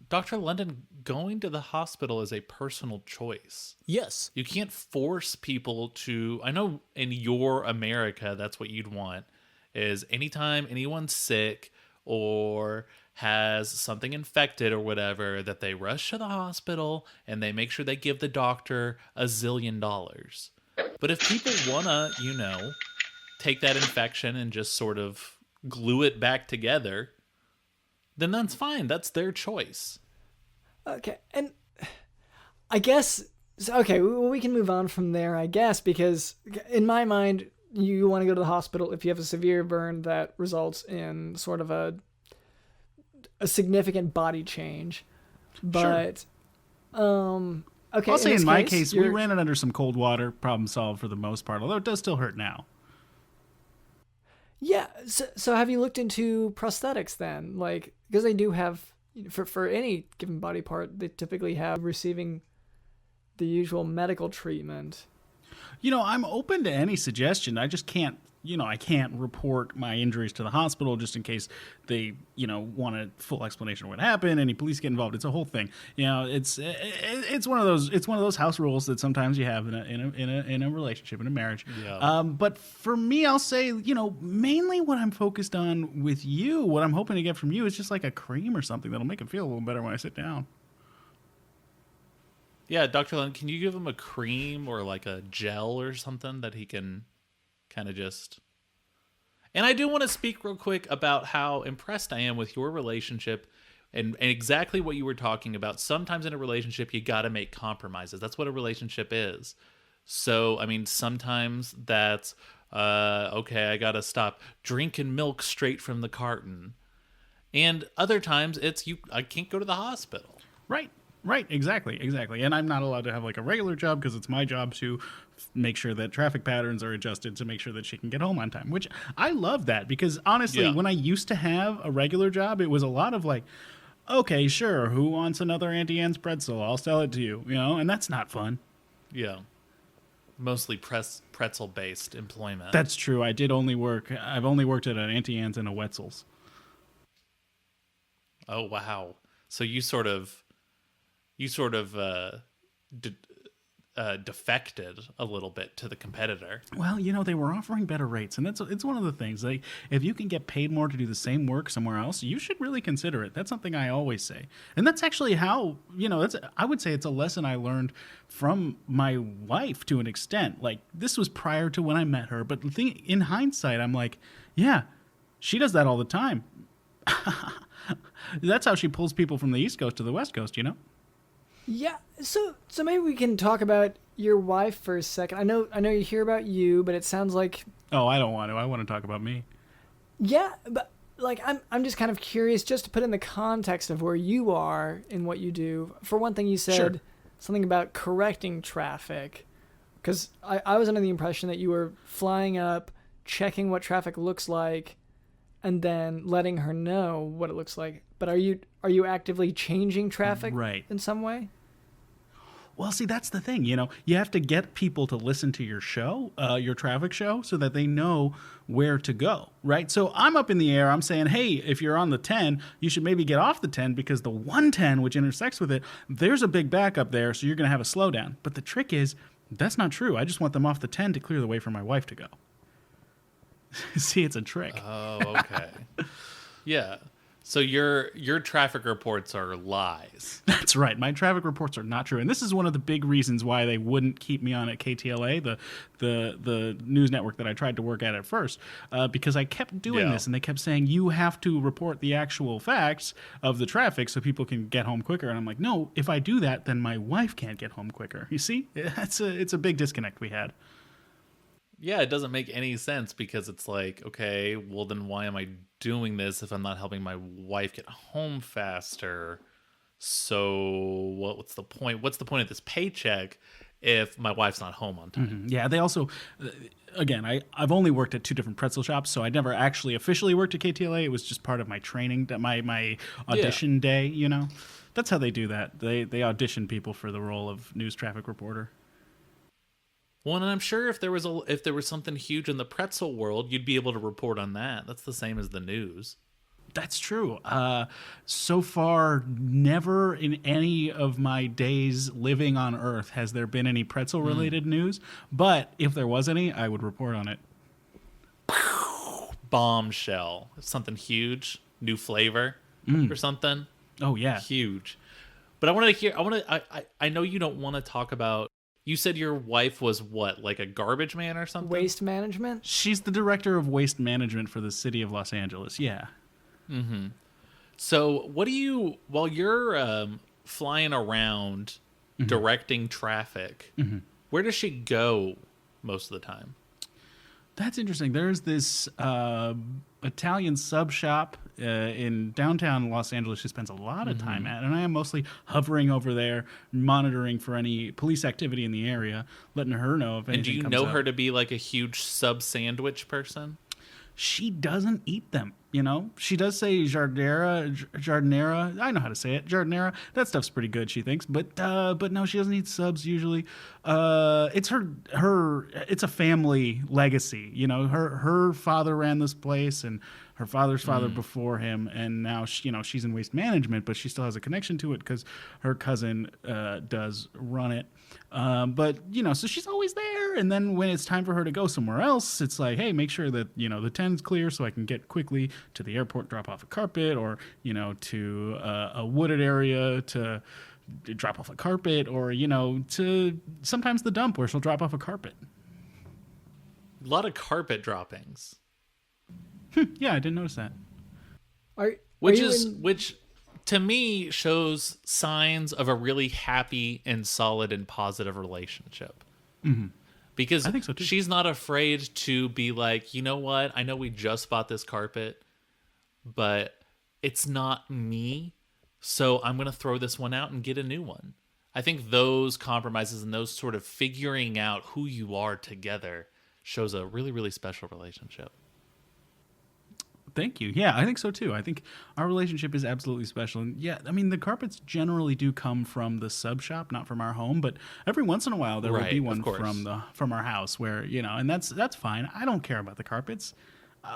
Dr. London, going to the hospital is a personal choice. Yes. You can't force people to. I know in your America, that's what you'd want, is anytime anyone's sick or has something infected or whatever, that they rush to the hospital and they make sure they give the doctor $1 zillion. But if people want to, take that infection and just sort of glue it back together, then that's fine. That's their choice. Okay, and I guess So, okay, we can move on from there, I guess, because in my mind, you want to go to the hospital if you have a severe burn that results in sort of a significant body change. But, okay. I'll say in my case, case, we ran it under some cold water, problem solved for the most part, although it does still hurt now. Yeah. So have you looked into prosthetics then? Like, because they do have, for any given body part, they typically have receiving the usual medical treatment. I'm open to any suggestion. I just can't, I can't report my injuries to the hospital just in case they, want a full explanation of what happened. Any police get involved. It's a whole thing. It's one of those house rules that sometimes you have in a relationship, in a marriage. Yeah. But for me, I'll say, mainly what I'm focused on with you, what I'm hoping to get from you is just like a cream or something that'll make it feel a little better when I sit down. Yeah, Dr. Lund, can you give him a cream or like a gel or something that he can kind of just... And I do want to speak real quick about how impressed I am with your relationship and exactly what you were talking about. Sometimes in a relationship, you got to make compromises. That's what a relationship is. So, I mean, sometimes that's, okay, I got to stop drinking milk straight from the carton. And other times it's, I can't go to the hospital. Right, exactly. And I'm not allowed to have like a regular job because it's my job to make sure that traffic patterns are adjusted to make sure that she can get home on time, which I love that because honestly, when I used to have a regular job, it was a lot of like, okay, sure, who wants another Auntie Anne's pretzel? I'll sell it to you, and that's not fun. Yeah. Mostly pretzel-based employment. That's true. I've only worked at an Auntie Anne's and a Wetzel's. Oh, wow. So you sort of defected a little bit to the competitor. Well, they were offering better rates, and it's one of the things. Like, if you can get paid more to do the same work somewhere else, you should really consider it. That's something I always say, and that's actually how I would say it's a lesson I learned from my wife to an extent. Like, this was prior to when I met her, but in hindsight, I'm like, yeah, she does that all the time. That's how she pulls people from the East Coast to the West Coast, Yeah, so maybe we can talk about your wife for a second. I know you hear about you, but it sounds like... Oh, I don't want to. I want to talk about me. Yeah, but like I'm just kind of curious just to put in the context of where you are in what you do. For one thing, you said something about correcting traffic, because I was under the impression that you were flying up, checking what traffic looks like, and then letting her know what it looks like. But are you actively changing traffic in some way? Well, see, that's the thing. You have to get people to listen to your show, your traffic show, so that they know where to go, right? So I'm up in the air. I'm saying, hey, if you're on the 10, you should maybe get off the 10 because the 110, which intersects with it, there's a big backup there, so you're going to have a slowdown. But the trick is, that's not true. I just want them off the 10 to clear the way for my wife to go. See, it's a trick. Oh, okay. Yeah. So your traffic reports are lies. That's right. My traffic reports are not true, and this is one of the big reasons why they wouldn't keep me on at KTLA, the news network that I tried to work at first, because I kept doing this, and they kept saying you have to report the actual facts of the traffic so people can get home quicker. And I'm like, no, if I do that, then my wife can't get home quicker. You see, it's a big disconnect we had. Yeah, it doesn't make any sense because it's like, okay, well then why am I doing this if I'm not helping my wife get home faster? So what's the point? What's the point of this paycheck if my wife's not home on time? Mm-hmm. Yeah, they also, again, I've only worked at 2 different pretzel shops, so I never actually officially worked at KTLA. It was just part of my training, my audition day, That's how they do that. They audition people for the role of news traffic reporter. Well, and I'm sure if there was something huge in the pretzel world, you'd be able to report on that. That's the same as the news. That's true. So far, never in any of my days living on Earth has there been any pretzel-related news. But if there was any, I would report on it. Bombshell. Something huge, new flavor or something. Oh yeah, huge. But I wanted to hear. I know you don't want to talk about. You said your wife was what, like a garbage man or something? Waste management? She's the director of waste management for the city of Los Angeles, yeah. Mm-hmm. So what do you, while you're flying around directing traffic, where does she go most of the time? That's interesting. There's this Italian sub shop in downtown Los Angeles she spends a lot of time at, and I am mostly hovering over there, monitoring for any police activity in the area, letting her know if anything comes up. And do you know her to be like a huge sub sandwich person? She doesn't eat them, you know? She does say jardinera. I know how to say it. Jardinera. That stuff's pretty good, she thinks. But no, she doesn't eat subs usually. It's it's a family legacy, you know? Her father ran this place and her father's father before him, and now she's in waste management, but she still has a connection to it because her cousin does run it. But so she's always there, and then when it's time for her to go somewhere else, it's like, hey, make sure that the 10's clear so I can get quickly to the airport, drop off a carpet, or to a wooded area to drop off a carpet, or to sometimes the dump where she'll drop off a carpet. A lot of carpet droppings. Yeah, I didn't notice that. Which to me shows signs of a really happy and solid and positive relationship. Because I think so too. She's not afraid to be like, you know what? I know we just bought this carpet, but it's not me, so I'm going to throw this one out and get a new one. I think those compromises and those sort of figuring out who you are together shows a really, really special relationship. Thank you. Yeah, I think so too. I think our relationship is absolutely special. And yeah, I mean, the carpets generally do come from the sub shop, not from our home, but every once in a while there will be one from our house where, and that's fine. I don't care about the carpets.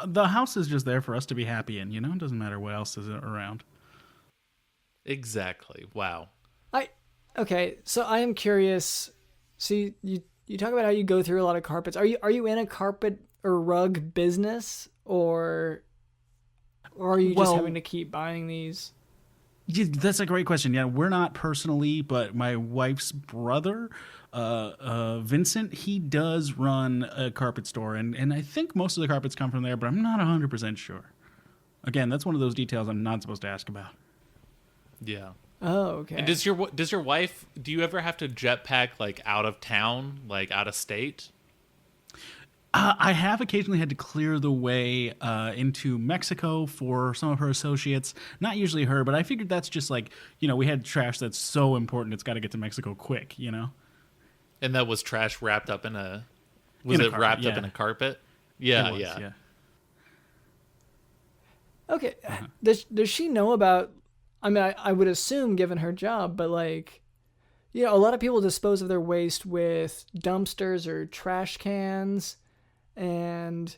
The house is just there for us to be happy in, it doesn't matter what else is around. Exactly. Wow. Okay, so I am curious. So you talk about how you go through a lot of carpets. Are you in a carpet or rug business, or are you just having to keep buying these? Yeah, that's a great question. Yeah, we're not personally, but my wife's brother, Vincent, he does run a carpet store, and I think most of the carpets come from there, but I'm not 100% sure. Again, that's one of those details I'm not supposed to ask about. Yeah. Oh, okay. And does your wife? Do you ever have to jetpack like out of town, like out of state? I have occasionally had to clear the way into Mexico for some of her associates. Not usually her, but I figured that's just like, we had trash that's so important it's got to get to Mexico quick, And that was trash wrapped up in a... Was it wrapped up in a carpet? Yeah, yeah. Okay. Does she know about... I mean, I would assume, given her job, but like... a lot of people dispose of their waste with dumpsters or trash cans. And,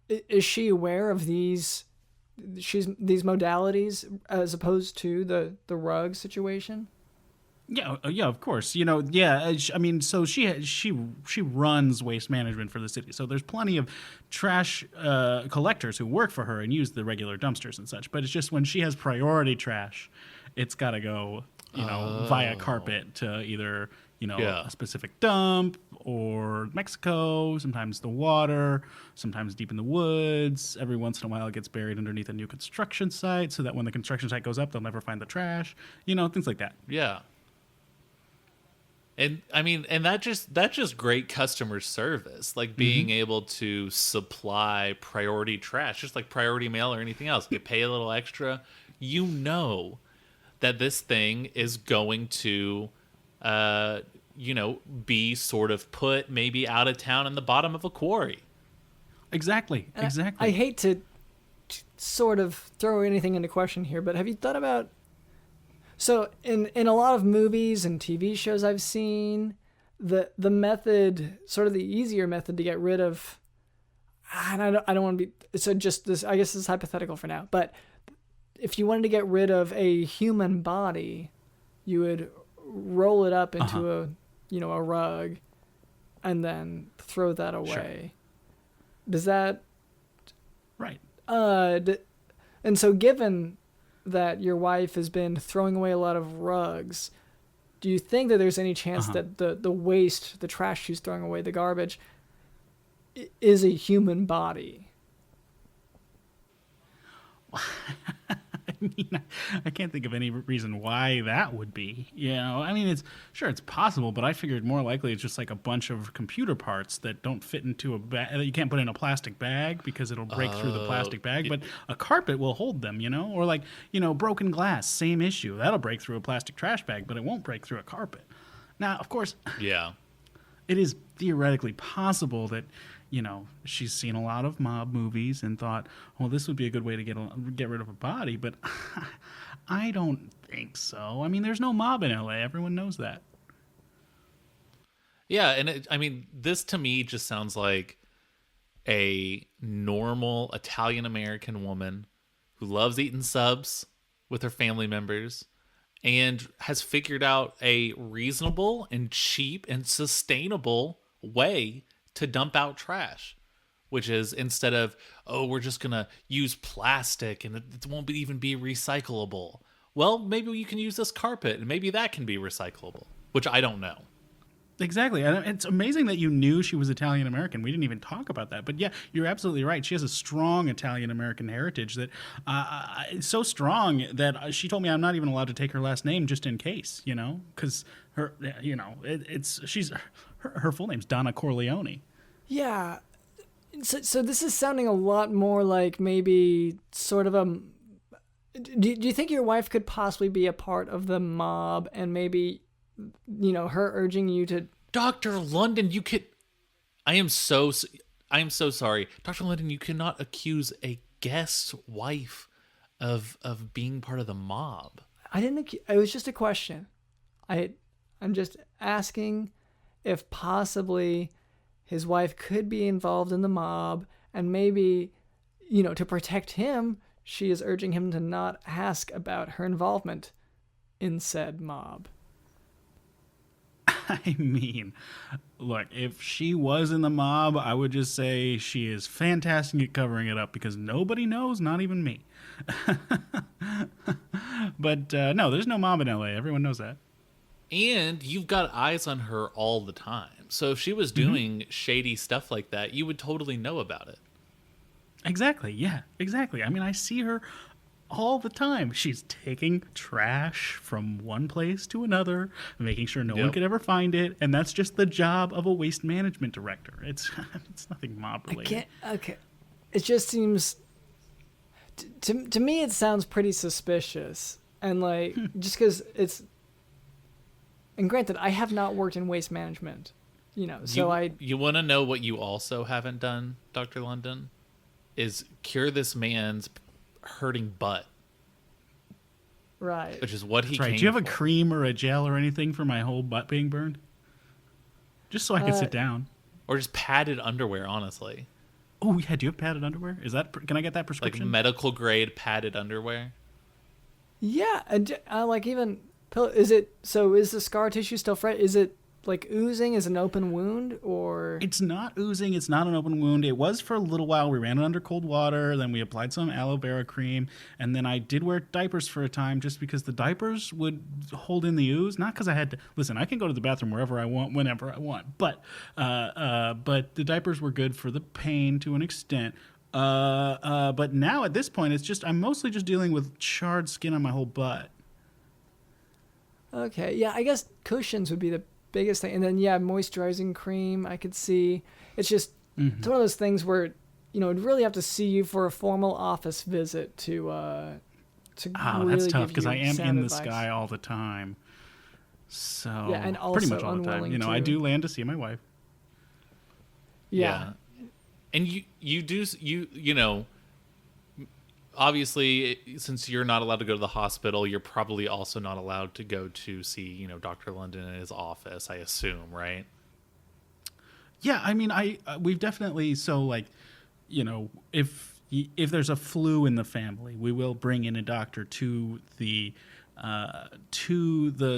is she aware of these modalities as opposed to the rug situation? Yeah, of course. I mean, so she runs waste management for the city. So there's plenty of trash collectors who work for her and use the regular dumpsters and such. But it's just when she has priority trash, it's got to go, via carpet to either, a specific dump or Mexico, sometimes the water, sometimes deep in the woods. Every once in a while it gets buried underneath a new construction site so that when the construction site goes up, they'll never find the trash, things like that. Yeah. And I mean, and that's just great customer service, like being able to supply priority trash, just like priority mail or anything else. You pay a little extra, that this thing is going to, be sort of put maybe out of town in the bottom of a quarry. Exactly. I hate to sort of throw anything into question here, but have you thought about... So in a lot of movies and TV shows I've seen, the method, sort of the easier method to get rid of... And I don't want to be... So just this, I guess this is hypothetical for now, but if you wanted to get rid of a human body, you would roll it up into a rug and then throw that away. Sure. Does that... Right. And so given that your wife has been throwing away a lot of rugs, do you think that there's any chance that the waste, the trash she's throwing away, the garbage, is a human body? mean, I can't think of any reason why that would be. I mean, it's possible, but I figured more likely it's just like a bunch of computer parts that don't fit into a bag that you can't put in a plastic bag because it'll break through the plastic bag. But a carpet will hold them, or like broken glass, same issue. That'll break through a plastic trash bag, but it won't break through a carpet. Now, of course, Yeah. it is theoretically possible that she's seen a lot of mob movies and thought, well, this would be a good way to get rid of a body, but I don't think so. I mean, there's no mob in LA. Everyone knows that. Yeah, and I mean, this to me just sounds like a normal Italian American woman who loves eating subs with her family members and has figured out a reasonable and cheap and sustainable way to dump out trash, which is instead of, we're just going to use plastic and it won't even be recyclable. Well, maybe you can use this carpet and maybe that can be recyclable, which I don't know. Exactly. And it's amazing that you knew she was Italian American. We didn't even talk about that. But yeah, you're absolutely right. She has a strong Italian American heritage that is so strong that she told me I'm not even allowed to take her last name just in case, because her, her full name's Donna Corleone. Yeah. So this is sounding a lot more like maybe sort of a... Do you think your wife could possibly be a part of the mob and maybe... her urging you to... Dr. London, you could... I am so sorry. Dr. London, you cannot accuse a guest's wife of being part of the mob. I didn't... It was just a question. I'm just asking if possibly his wife could be involved in the mob and maybe, to protect him, she is urging him to not ask about her involvement in said mob. I mean, look, if she was in the mob, I would just say she is fantastic at covering it up because nobody knows, not even me. But no, there's no mob in LA. Everyone knows that. And you've got eyes on her all the time. So if she was doing shady stuff like that, you would totally know about it. Exactly. Yeah, exactly. I mean, I see her all the time. She's taking trash from one place to another, making sure no one could ever find it, and that's just the job of a waste management director. It's nothing mob related. Okay. It just seems to me it sounds pretty suspicious, and like just because it's. And granted, I have not worked in waste management, so You want to know what you also haven't done, Dr. London? Is cure this man's hurting butt. Right. Which is what he came Do you have a for. cream or a gel or anything for my whole butt being burned? Just so I can sit down. Or just padded underwear, honestly. Oh, yeah. Do you have padded underwear? Can I get that Like prescription? medical grade padded underwear. Yeah, and like even is the scar tissue still fresh? Is it like oozing? Is it an open wound or? It's not oozing. It's not an open wound. It was for a little while. We ran it under cold water. Then we applied some aloe vera cream. And then I did wear diapers for a time just because the diapers would hold in the ooze. Not because I had to. Listen, I can go to the bathroom wherever I want, whenever I want. But the diapers were good for the pain to an extent. But now at this point, I'm mostly just dealing with charred skin on my whole butt. Okay, yeah, I guess cushions would be the biggest thing, and then moisturizing cream. I could see it's just it's one of those things where I'd really have to see you for a formal office visit to really that's tough because give I you am sound in advice. the sky all the time. So and pretty also much all the time. unwilling I to- do land to see my wife. Yeah. And you know, obviously, since you're not allowed to go to the hospital, you're probably also not allowed to go to see, Dr. London in his office, I assume, right? Yeah, I mean, we've definitely if there's a flu in the family, we will bring in a doctor to the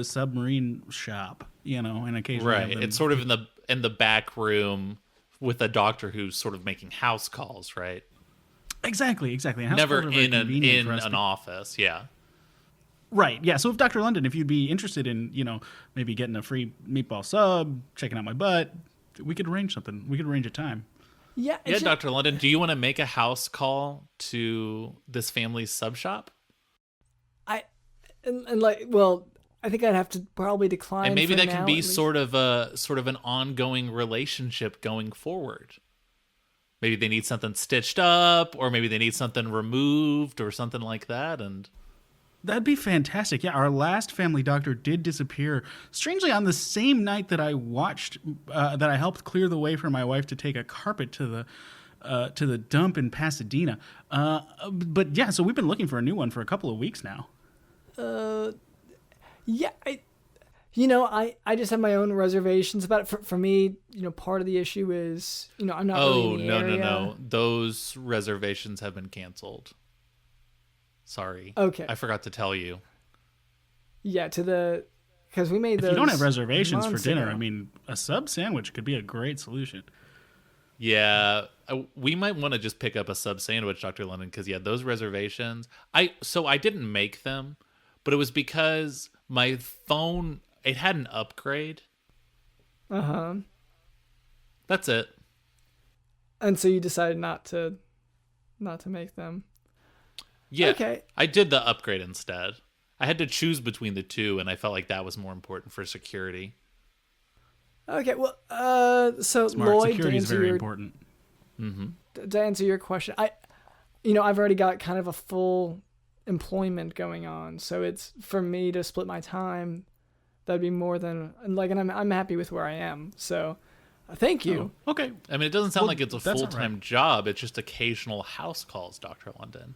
submarine shop, and occasionally have Right. them- It's sort of in the back room with a doctor who's sort of making house calls, right? Exactly. And house Never calls are very in convenient for us an to- office, yeah. Right. Yeah. So if Dr. London, if you'd be interested in, maybe getting a free meatball sub, checking out my butt, we could arrange something. We could arrange a time. Yeah. Yeah, Dr. London, do you want to make a house call to this family's sub shop? and like, well, I think I'd have to probably decline. And maybe for that now, can be at least. sort of an ongoing relationship going forward. Maybe they need something stitched up, or maybe they need something removed, or something like that. And That'd be fantastic. Yeah, our last family doctor did disappear, strangely on the same night that I that I helped clear the way for my wife to take a carpet to the dump in Pasadena. But yeah, so we've been looking for a new one for a couple of weeks now. Yeah, I just have my own reservations about it. For me, part of the issue is, I'm not really in the area. No. Those reservations have been canceled. Sorry. Okay. I forgot to tell you. Yeah, because we made those. If you don't have reservations for months dinner, ago. I mean, a sub sandwich could be a great solution. Yeah, we might want to just pick up a sub sandwich, Dr. London, because those reservations. I didn't make them, but it was because my phone, it had an upgrade. That's it. And so you decided not to make them. Yeah. Okay. I did the upgrade instead. I had to choose between the two, and I felt like that was more important for security. Okay, well, so Smart. Lloyd, Security is very important. to answer your question, I've already got kind of a full employment going on, so it's for me to split my time. That'd be more than and I'm happy with where I am. So, thank you. Oh, okay. I mean, it doesn't sound like it's a that's all full-time right. job. It's just occasional house calls, Dr. London.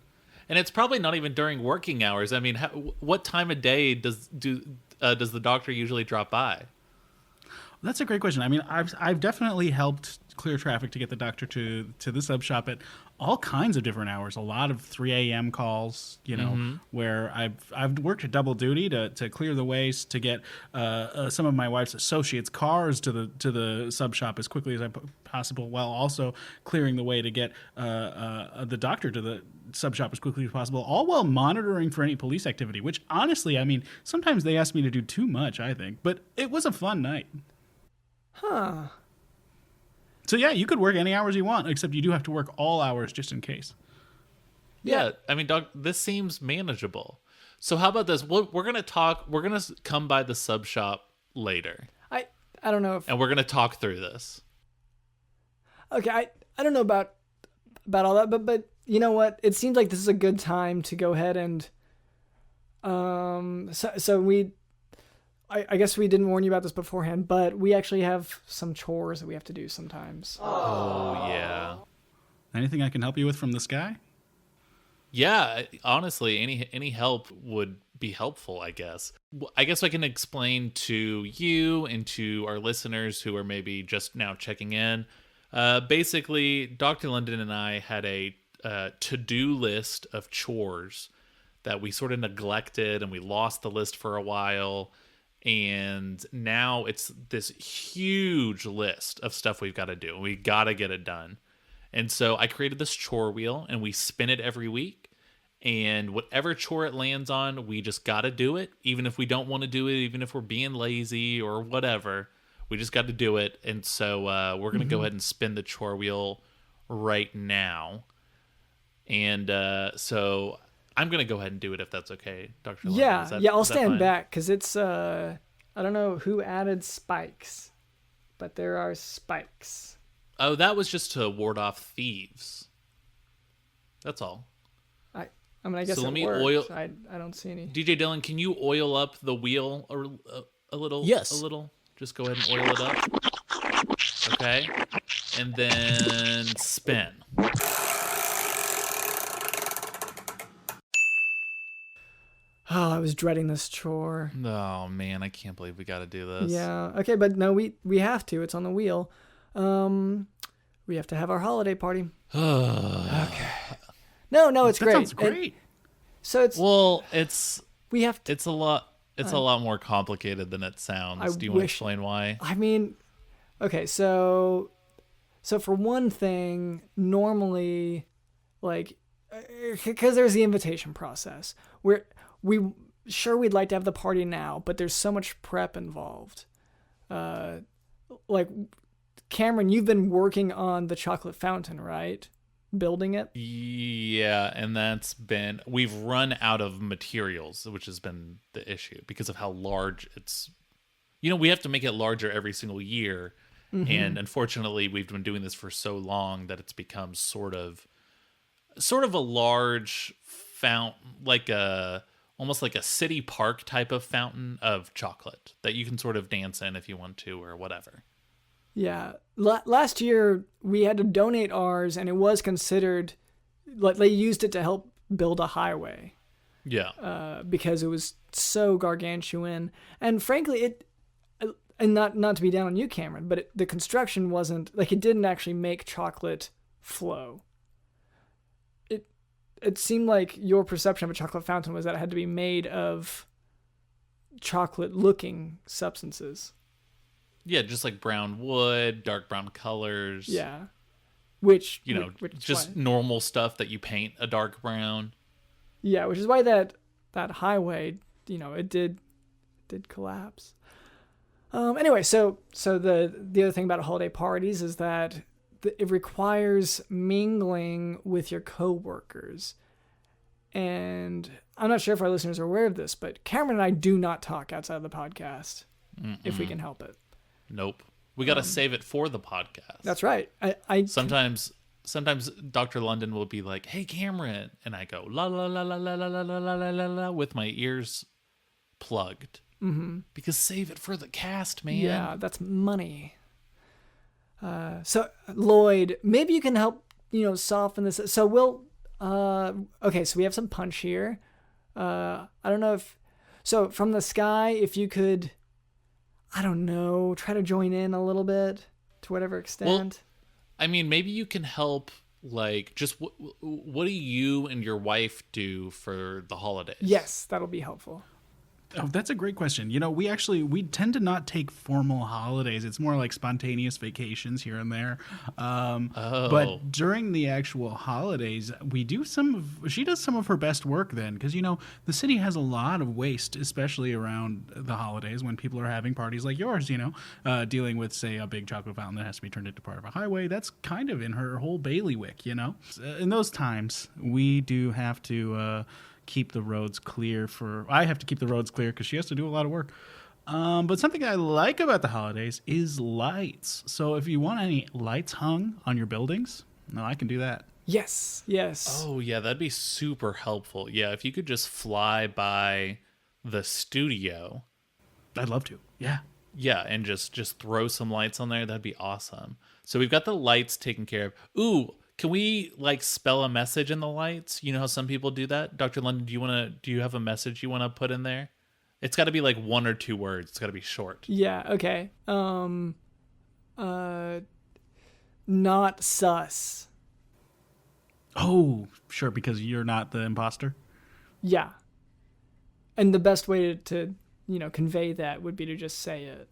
And it's probably not even during working hours. I mean, what time of day does the doctor usually drop by? That's a great question. I mean, I've definitely helped clear traffic to get the doctor to the sub shop at all kinds of different hours. A lot of 3 a.m. calls, where I've worked a double duty to clear the ways to get some of my wife's associates' cars to the sub shop as quickly as possible, while also clearing the way to get the doctor to the sub shop as quickly as possible, all while monitoring for any police activity, which honestly, I mean, sometimes they ask me to do too much, I think, but it was a fun night. Huh. So yeah, you could work any hours you want, except you do have to work all hours just in case. Yeah, I mean, Doc, this seems manageable. So how about this? We're gonna talk. We're gonna come by the sub shop later, I don't know if and we're gonna talk through this. okay. I don't know about all that, but you know what? It seems like this is a good time to go ahead and I guess we didn't warn you about this beforehand, but we actually have some chores that we have to do sometimes. Oh yeah, Anything I can help you with from the sky? yeah. Honestly, any help would be helpful. I guess. I guess I can explain to you and to our listeners who are maybe just now checking in. Basically, Dr. London and I had a to-do list of chores that we sort of neglected, and we lost the list for a while. And now it's this huge list of stuff we've got to do. We got to get it done. And so I created this chore wheel, and we spin it every week. And whatever chore it lands on, we just got to do it. Even if we don't want to do it, even if we're being lazy or whatever, we just got to do it. And so we're going to go ahead and spin the chore wheel right now. And so I'm going to go ahead and do it if that's okay, Dr. London. Yeah, I'll is that stand fine? back because it's I don't know who added spikes, but there are spikes. Oh, that was just to ward off thieves. That's all. I guess So let it me worked. I don't see any. DJ Dylan, can you oil up the wheel a little? Yes. A little. Just go ahead and oil it up. Okay. And then spin. Oh, I was dreading this chore. Oh man, I can't believe we got to do this. Yeah. Okay, but no, we have to. It's on the wheel. We have to have our holiday party. Okay. No, it's That great. sounds great. So it's Well, it's we have to. a lot. It's a lot more complicated than it sounds. Do you want to wish- explain why? I mean, okay, so for one thing, normally, like, because there's the invitation process, we'd like to have the party now, but there's so much prep involved. Like, Cameron, you've been working on the chocolate fountain, right? building it. Yeah, and we've run out of materials, which has been the issue because of how large it's. We have to make it larger every single year, and unfortunately, we've been doing this for so long that it's become sort of a large fountain, almost like a city park type of fountain of chocolate that you can sort of dance in if you want to or whatever. Yeah. Last year, we had to donate ours, and it was considered, like, they used it to help build a highway. Yeah. Because it was so gargantuan. And frankly, and not to be down on you, Cameron, but the construction wasn't, like, it didn't actually make chocolate flow. It seemed like your perception of a chocolate fountain was that it had to be made of chocolate-looking substances. Yeah, just like brown wood, dark brown colors. Yeah. Which just why, normal stuff that you paint a dark brown. Yeah, which is why that highway, it did collapse. Anyway, so the other thing about holiday parties is that it requires mingling with your coworkers. And I'm not sure if our listeners are aware of this, but Cameron and I do not talk outside of the podcast if we can help it. Nope. We got to save it for the podcast. That's right. I sometimes Dr. London will be like, "Hey, Cameron," and I go la la la la la la la la la la la with my ears plugged. Because save it for the cast, man. Yeah, that's money. So Lloyd, maybe you can help, soften this. So we'll, okay, so we have some punch here. I don't know so from the sky, if you could, I don't know, try to join in a little bit to whatever extent. Well, I mean, maybe you can help, like, just what do you and your wife do for the holidays? Yes, that'll be helpful. Oh, that's a great question. We tend to not take formal holidays. It's more like spontaneous vacations here and there. But during the actual holidays, she does some of her best work then. Because, the city has a lot of waste, especially around the holidays when people are having parties like yours, dealing with, say, a big chocolate fountain that has to be turned into part of a highway. That's kind of in her whole bailiwick, In those times, we do have to... keep the roads clear I have to keep the roads clear because she has to do a lot of work. But something I like about the holidays is lights. So if you want any lights hung on your buildings, I can do that. Yes. Oh, yeah, that'd be super helpful. Yeah, if you could just fly by the studio. I'd love to. Yeah. Yeah, and just throw some lights on there. That'd be awesome. So we've got the lights taken care of. Ooh, can we spell a message in the lights? You know how some people do that? Dr. London, do you have a message you want to put in there? It's got to be like 1 or 2 words. It's got to be short. Yeah, okay. Not sus. Oh, sure, because you're not the imposter? Yeah. And the best way to convey that would be to just say it.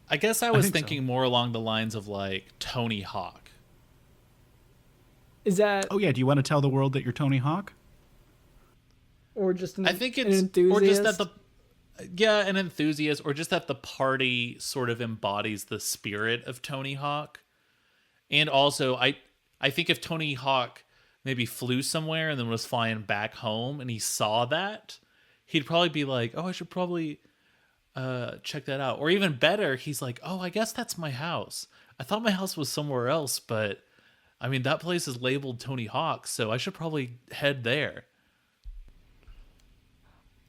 I guess I was think thinking so. more along the lines of like Tony Hawk. Is that... Oh, yeah. Do you want to tell the world that you're Tony Hawk? Or just an enthusiast? Or just that an enthusiast, or just that the party sort of embodies the spirit of Tony Hawk. And also, I think if Tony Hawk maybe flew somewhere and then was flying back home and he saw that, he'd probably be like, oh, I should probably check that out. Or even better, he's like, oh, I guess that's my house. I thought my house was somewhere else, but I mean, that place is labeled Tony Hawk, so I should probably head there.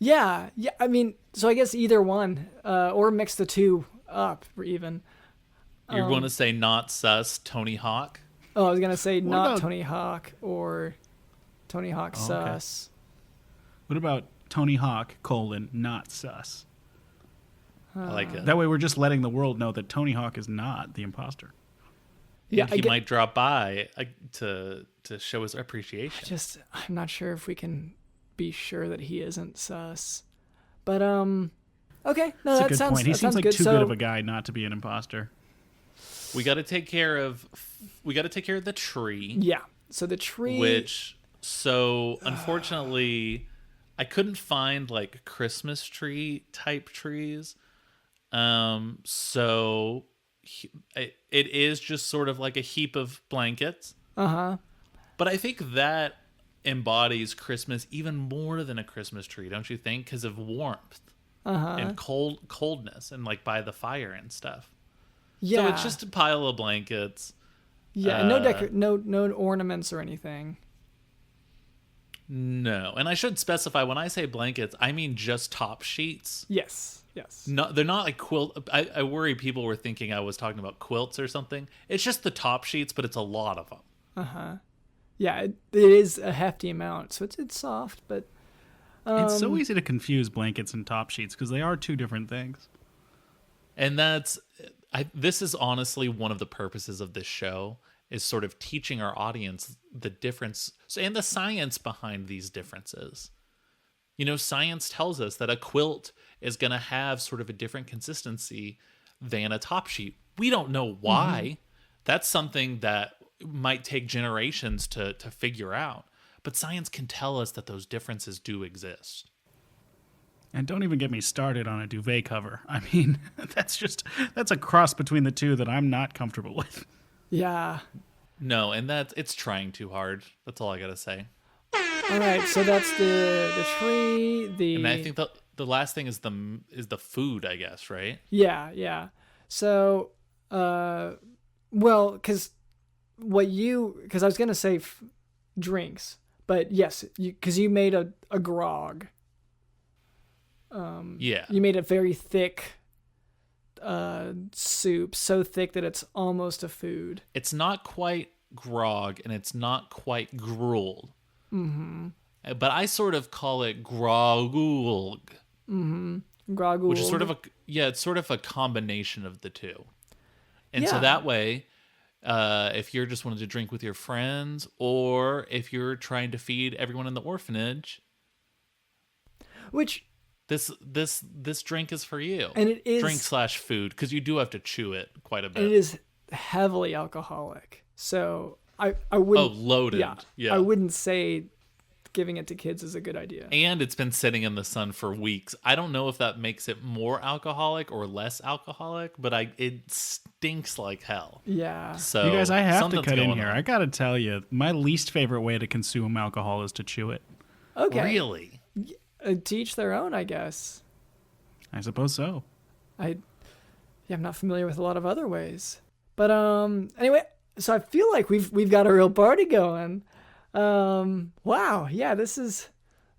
Yeah. I mean, so I guess either one, or mix the two up, or even. You're going to say not sus Tony Hawk? Oh, I was gonna say not about Tony Hawk or Tony Hawk sus. What about Tony Hawk, not sus? I like it. That way we're just letting the world know that Tony Hawk is not the imposter. Yeah, he might drop by to show his appreciation. I'm not sure if we can be sure that he isn't sus. But okay, no, That's that a good sounds point. He that seems sounds like good. too good of a guy not to be an imposter. We got to take care of the tree. Yeah. So the tree, Unfortunately, I couldn't find like Christmas tree type trees. So it is just sort of like a heap of blankets. Uh-huh. But I think that embodies Christmas even more than a Christmas tree, don't you think? Because of warmth and coldness and like by the fire and stuff. Yeah. So it's just a pile of blankets. Yeah, no ornaments or anything. No, and I should specify when I say blankets, I mean just top sheets. Yes. No, they're not like quilt. I worry people were thinking I was talking about quilts or something. It's just the top sheets, but it's a lot of them. Yeah, it is a hefty amount, so it's soft, but it's so easy to confuse blankets and top sheets because they are two different things. And this is honestly one of the purposes of this show, is sort of teaching our audience the difference and the science behind these differences. You know, science tells us that a quilt is going to have sort of a different consistency than a top sheet. We don't know why. That's something that might take generations to figure out. But science can tell us that those differences do exist. And don't even get me started on a duvet cover. I mean, that's a cross between the two that I'm not comfortable with. yeah. No, and it's trying too hard. That's all I got to say. All right, so that's the tree, And I think the last thing is the food, I guess, right? Yeah. So, well, because I was gonna say drinks, but yes, because you made a grog. Yeah. You made a very thick soup, so thick that it's almost a food. It's not quite grog, and it's not quite gruel. But I sort of call it grogul. Grogul. Which is it's sort of a combination of the two. And so that way, if you're just wanting to drink with your friends, or if you're trying to feed everyone in the orphanage, which this drink is for you. And it is drink/food, because you do have to chew it quite a bit. And it is heavily alcoholic. So I wouldn't. Oh, loaded. Yeah. I wouldn't say giving it to kids is a good idea. And it's been sitting in the sun for weeks. I don't know if that makes it more alcoholic or less alcoholic, but it stinks like hell. Yeah. So you guys, I have to cut in here. On. I gotta tell you, my least favorite way to consume alcohol is to chew it. Okay. Really? To each their own, I guess. I suppose so. I'm not familiar with a lot of other ways. But anyway, so I feel like we've got a real party going. Wow, yeah, this is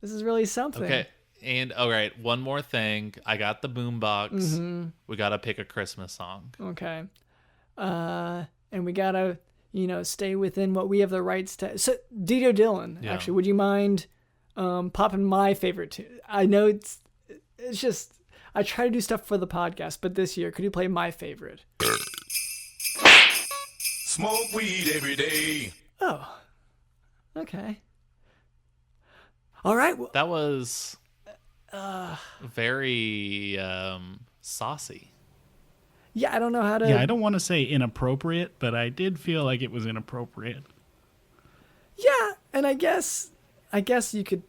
really something. Okay, and all right, one more thing. I got the boombox. We gotta pick a Christmas song. Okay, and we gotta stay within what we have the rights to. So, Dito Dylan, actually, would you mind popping my favorite tune? I know it's just I try to do stuff for the podcast, but this year, could you play my favorite? Smoke weed every day. Oh. Okay. All right. Well, that was very saucy. Yeah, I don't know how to. Yeah, I don't want to say inappropriate, but I did feel like it was inappropriate. Yeah, and I guess you could.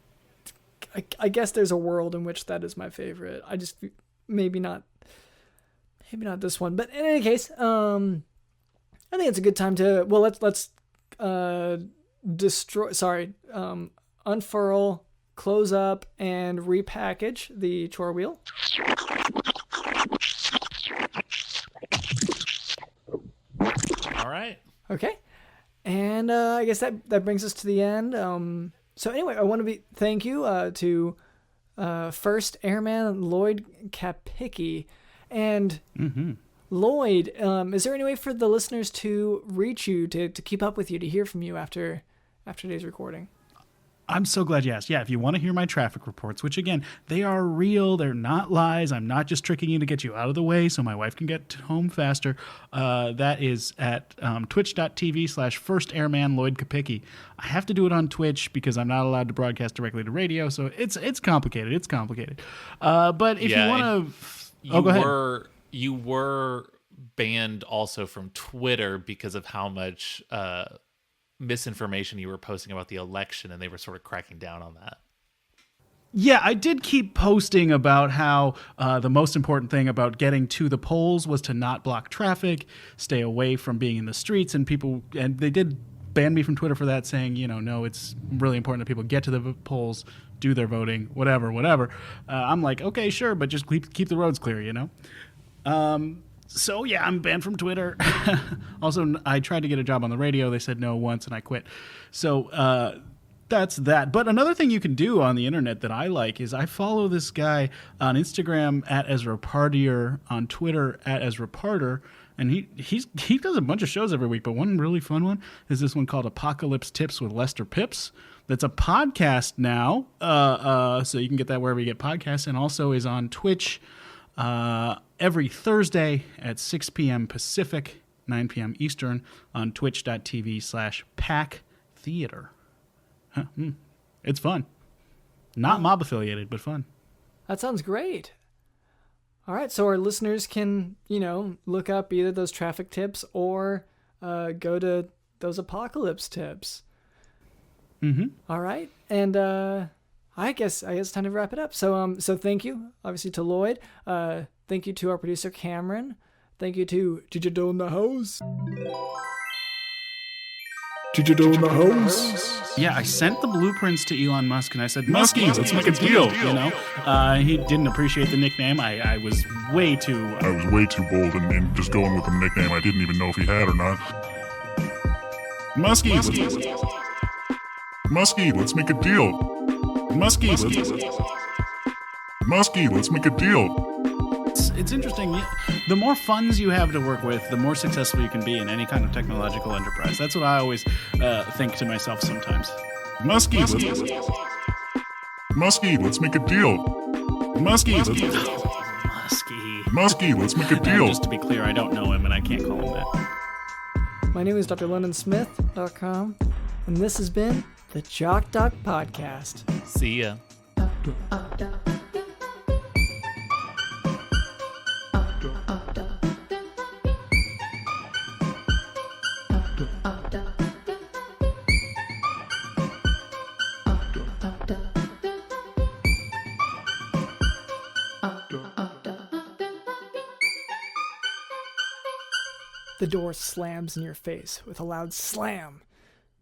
I guess there's a world in which that is my favorite. I just maybe not this one, but in any case, I think it's a good time to. Well, let's unfurl, close up, and repackage the chore wheel. All right. Okay. And I guess that brings us to the end. So anyway, I want to thank you to First Airman Lloyd Kapicky. And Lloyd, is there any way for the listeners to reach you, to keep up with you, to hear from you after today's recording? I'm so glad you asked. Yeah, if you want to hear my traffic reports, which again, they are real, they're not lies. I'm not just tricking you to get you out of the way so my wife can get home faster. That is at twitch.tv/First Airman Lloyd Kapicky. I have to do it on Twitch because I'm not allowed to broadcast directly to radio, so it's complicated. It's complicated. But if you want to... go ahead. You were banned also from Twitter because of how much... misinformation you were posting about the election, and they were sort of cracking down on that. Yeah, I did keep posting about how the most important thing about getting to the polls was to not block traffic, stay away from being in the streets, and they did ban me from Twitter for that, saying, no, it's really important that people get to the polls, do their voting, whatever. I'm like, okay, sure, but just keep the roads clear, So yeah, I'm banned from Twitter. Also, I tried to get a job on the radio. They said no once, and I quit. So that's that. But another thing you can do on the internet that I like is I follow this guy on Instagram at Ezra Partier, on Twitter at Ezra Parter, and he does a bunch of shows every week. But one really fun one is this one called Apocalypse Tips with Lester Pips. That's a podcast now, so you can get that wherever you get podcasts, and also is on Twitch every Thursday at 6 p.m. Pacific, 9 p.m. Eastern on twitch.tv/packtheater. It's fun. Not mob affiliated, but fun. That sounds great. All right, so our listeners can, look up either those traffic tips or go to those apocalypse tips. Mm-hmm. All right, and I guess it's time to wrap it up. So thank you, obviously, to Lloyd. Thank you to our producer Cameron. Thank you to Digital in the House. Digital in the house. Yeah, I sent the blueprints to Elon Musk, and I said, Muskie, let's make a deal. He didn't appreciate the nickname. I was way too... I was way too bold and just going with a nickname I didn't even know if he had or not. Muskie, let's make a deal. Muskie, let's make a deal. It's interesting. The more funds you have to work with, the more successful you can be in any kind of technological enterprise. That's what I always think to myself sometimes. Muskie, let's make a deal. Muskie, let's make a deal. Just to be clear, I don't know him, and I can't call him that. My name is drlondonsmith.com, and this has been the Jock Doc Podcast. See ya. The door slams in your face with a loud slam,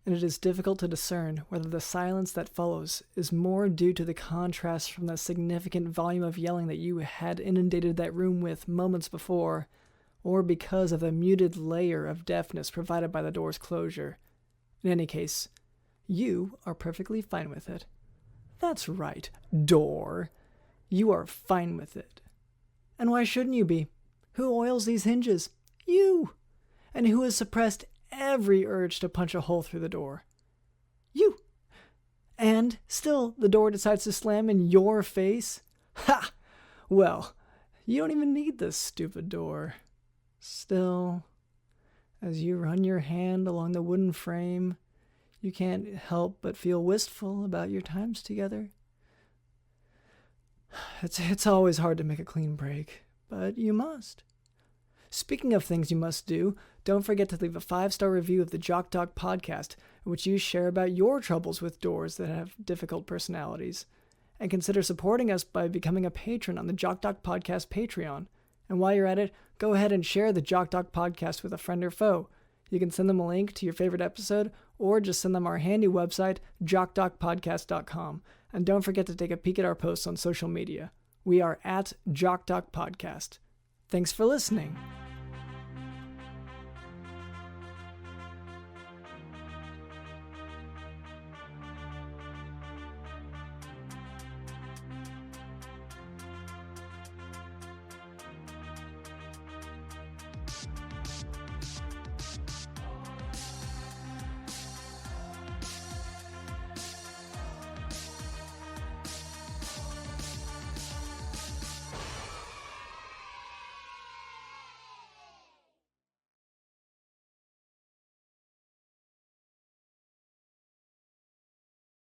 and it is difficult to discern whether the silence that follows is more due to the contrast from the significant volume of yelling that you had inundated that room with moments before, or because of the muted layer of deafness provided by the door's closure. In any case, you are perfectly fine with it. That's right, door. You are fine with it. And why shouldn't you be? Who oils these hinges? You! And who has suppressed every urge to punch a hole through the door? You! And still, the door decides to slam in your face? Ha! Well, you don't even need this stupid door. Still, as you run your hand along the wooden frame, you can't help but feel wistful about your times together. It's always hard to make a clean break, but you must. Speaking of things you must do, don't forget to leave a 5-star review of the Jock Doc podcast, in which you share about your troubles with doors that have difficult personalities. And consider supporting us by becoming a patron on the Jock Doc podcast Patreon. And while you're at it, go ahead and share the Jock Doc podcast with a friend or foe. You can send them a link to your favorite episode, or just send them our handy website, jockdocpodcast.com. And don't forget to take a peek at our posts on social media. We are at Jock Doc Podcast. Thanks for listening.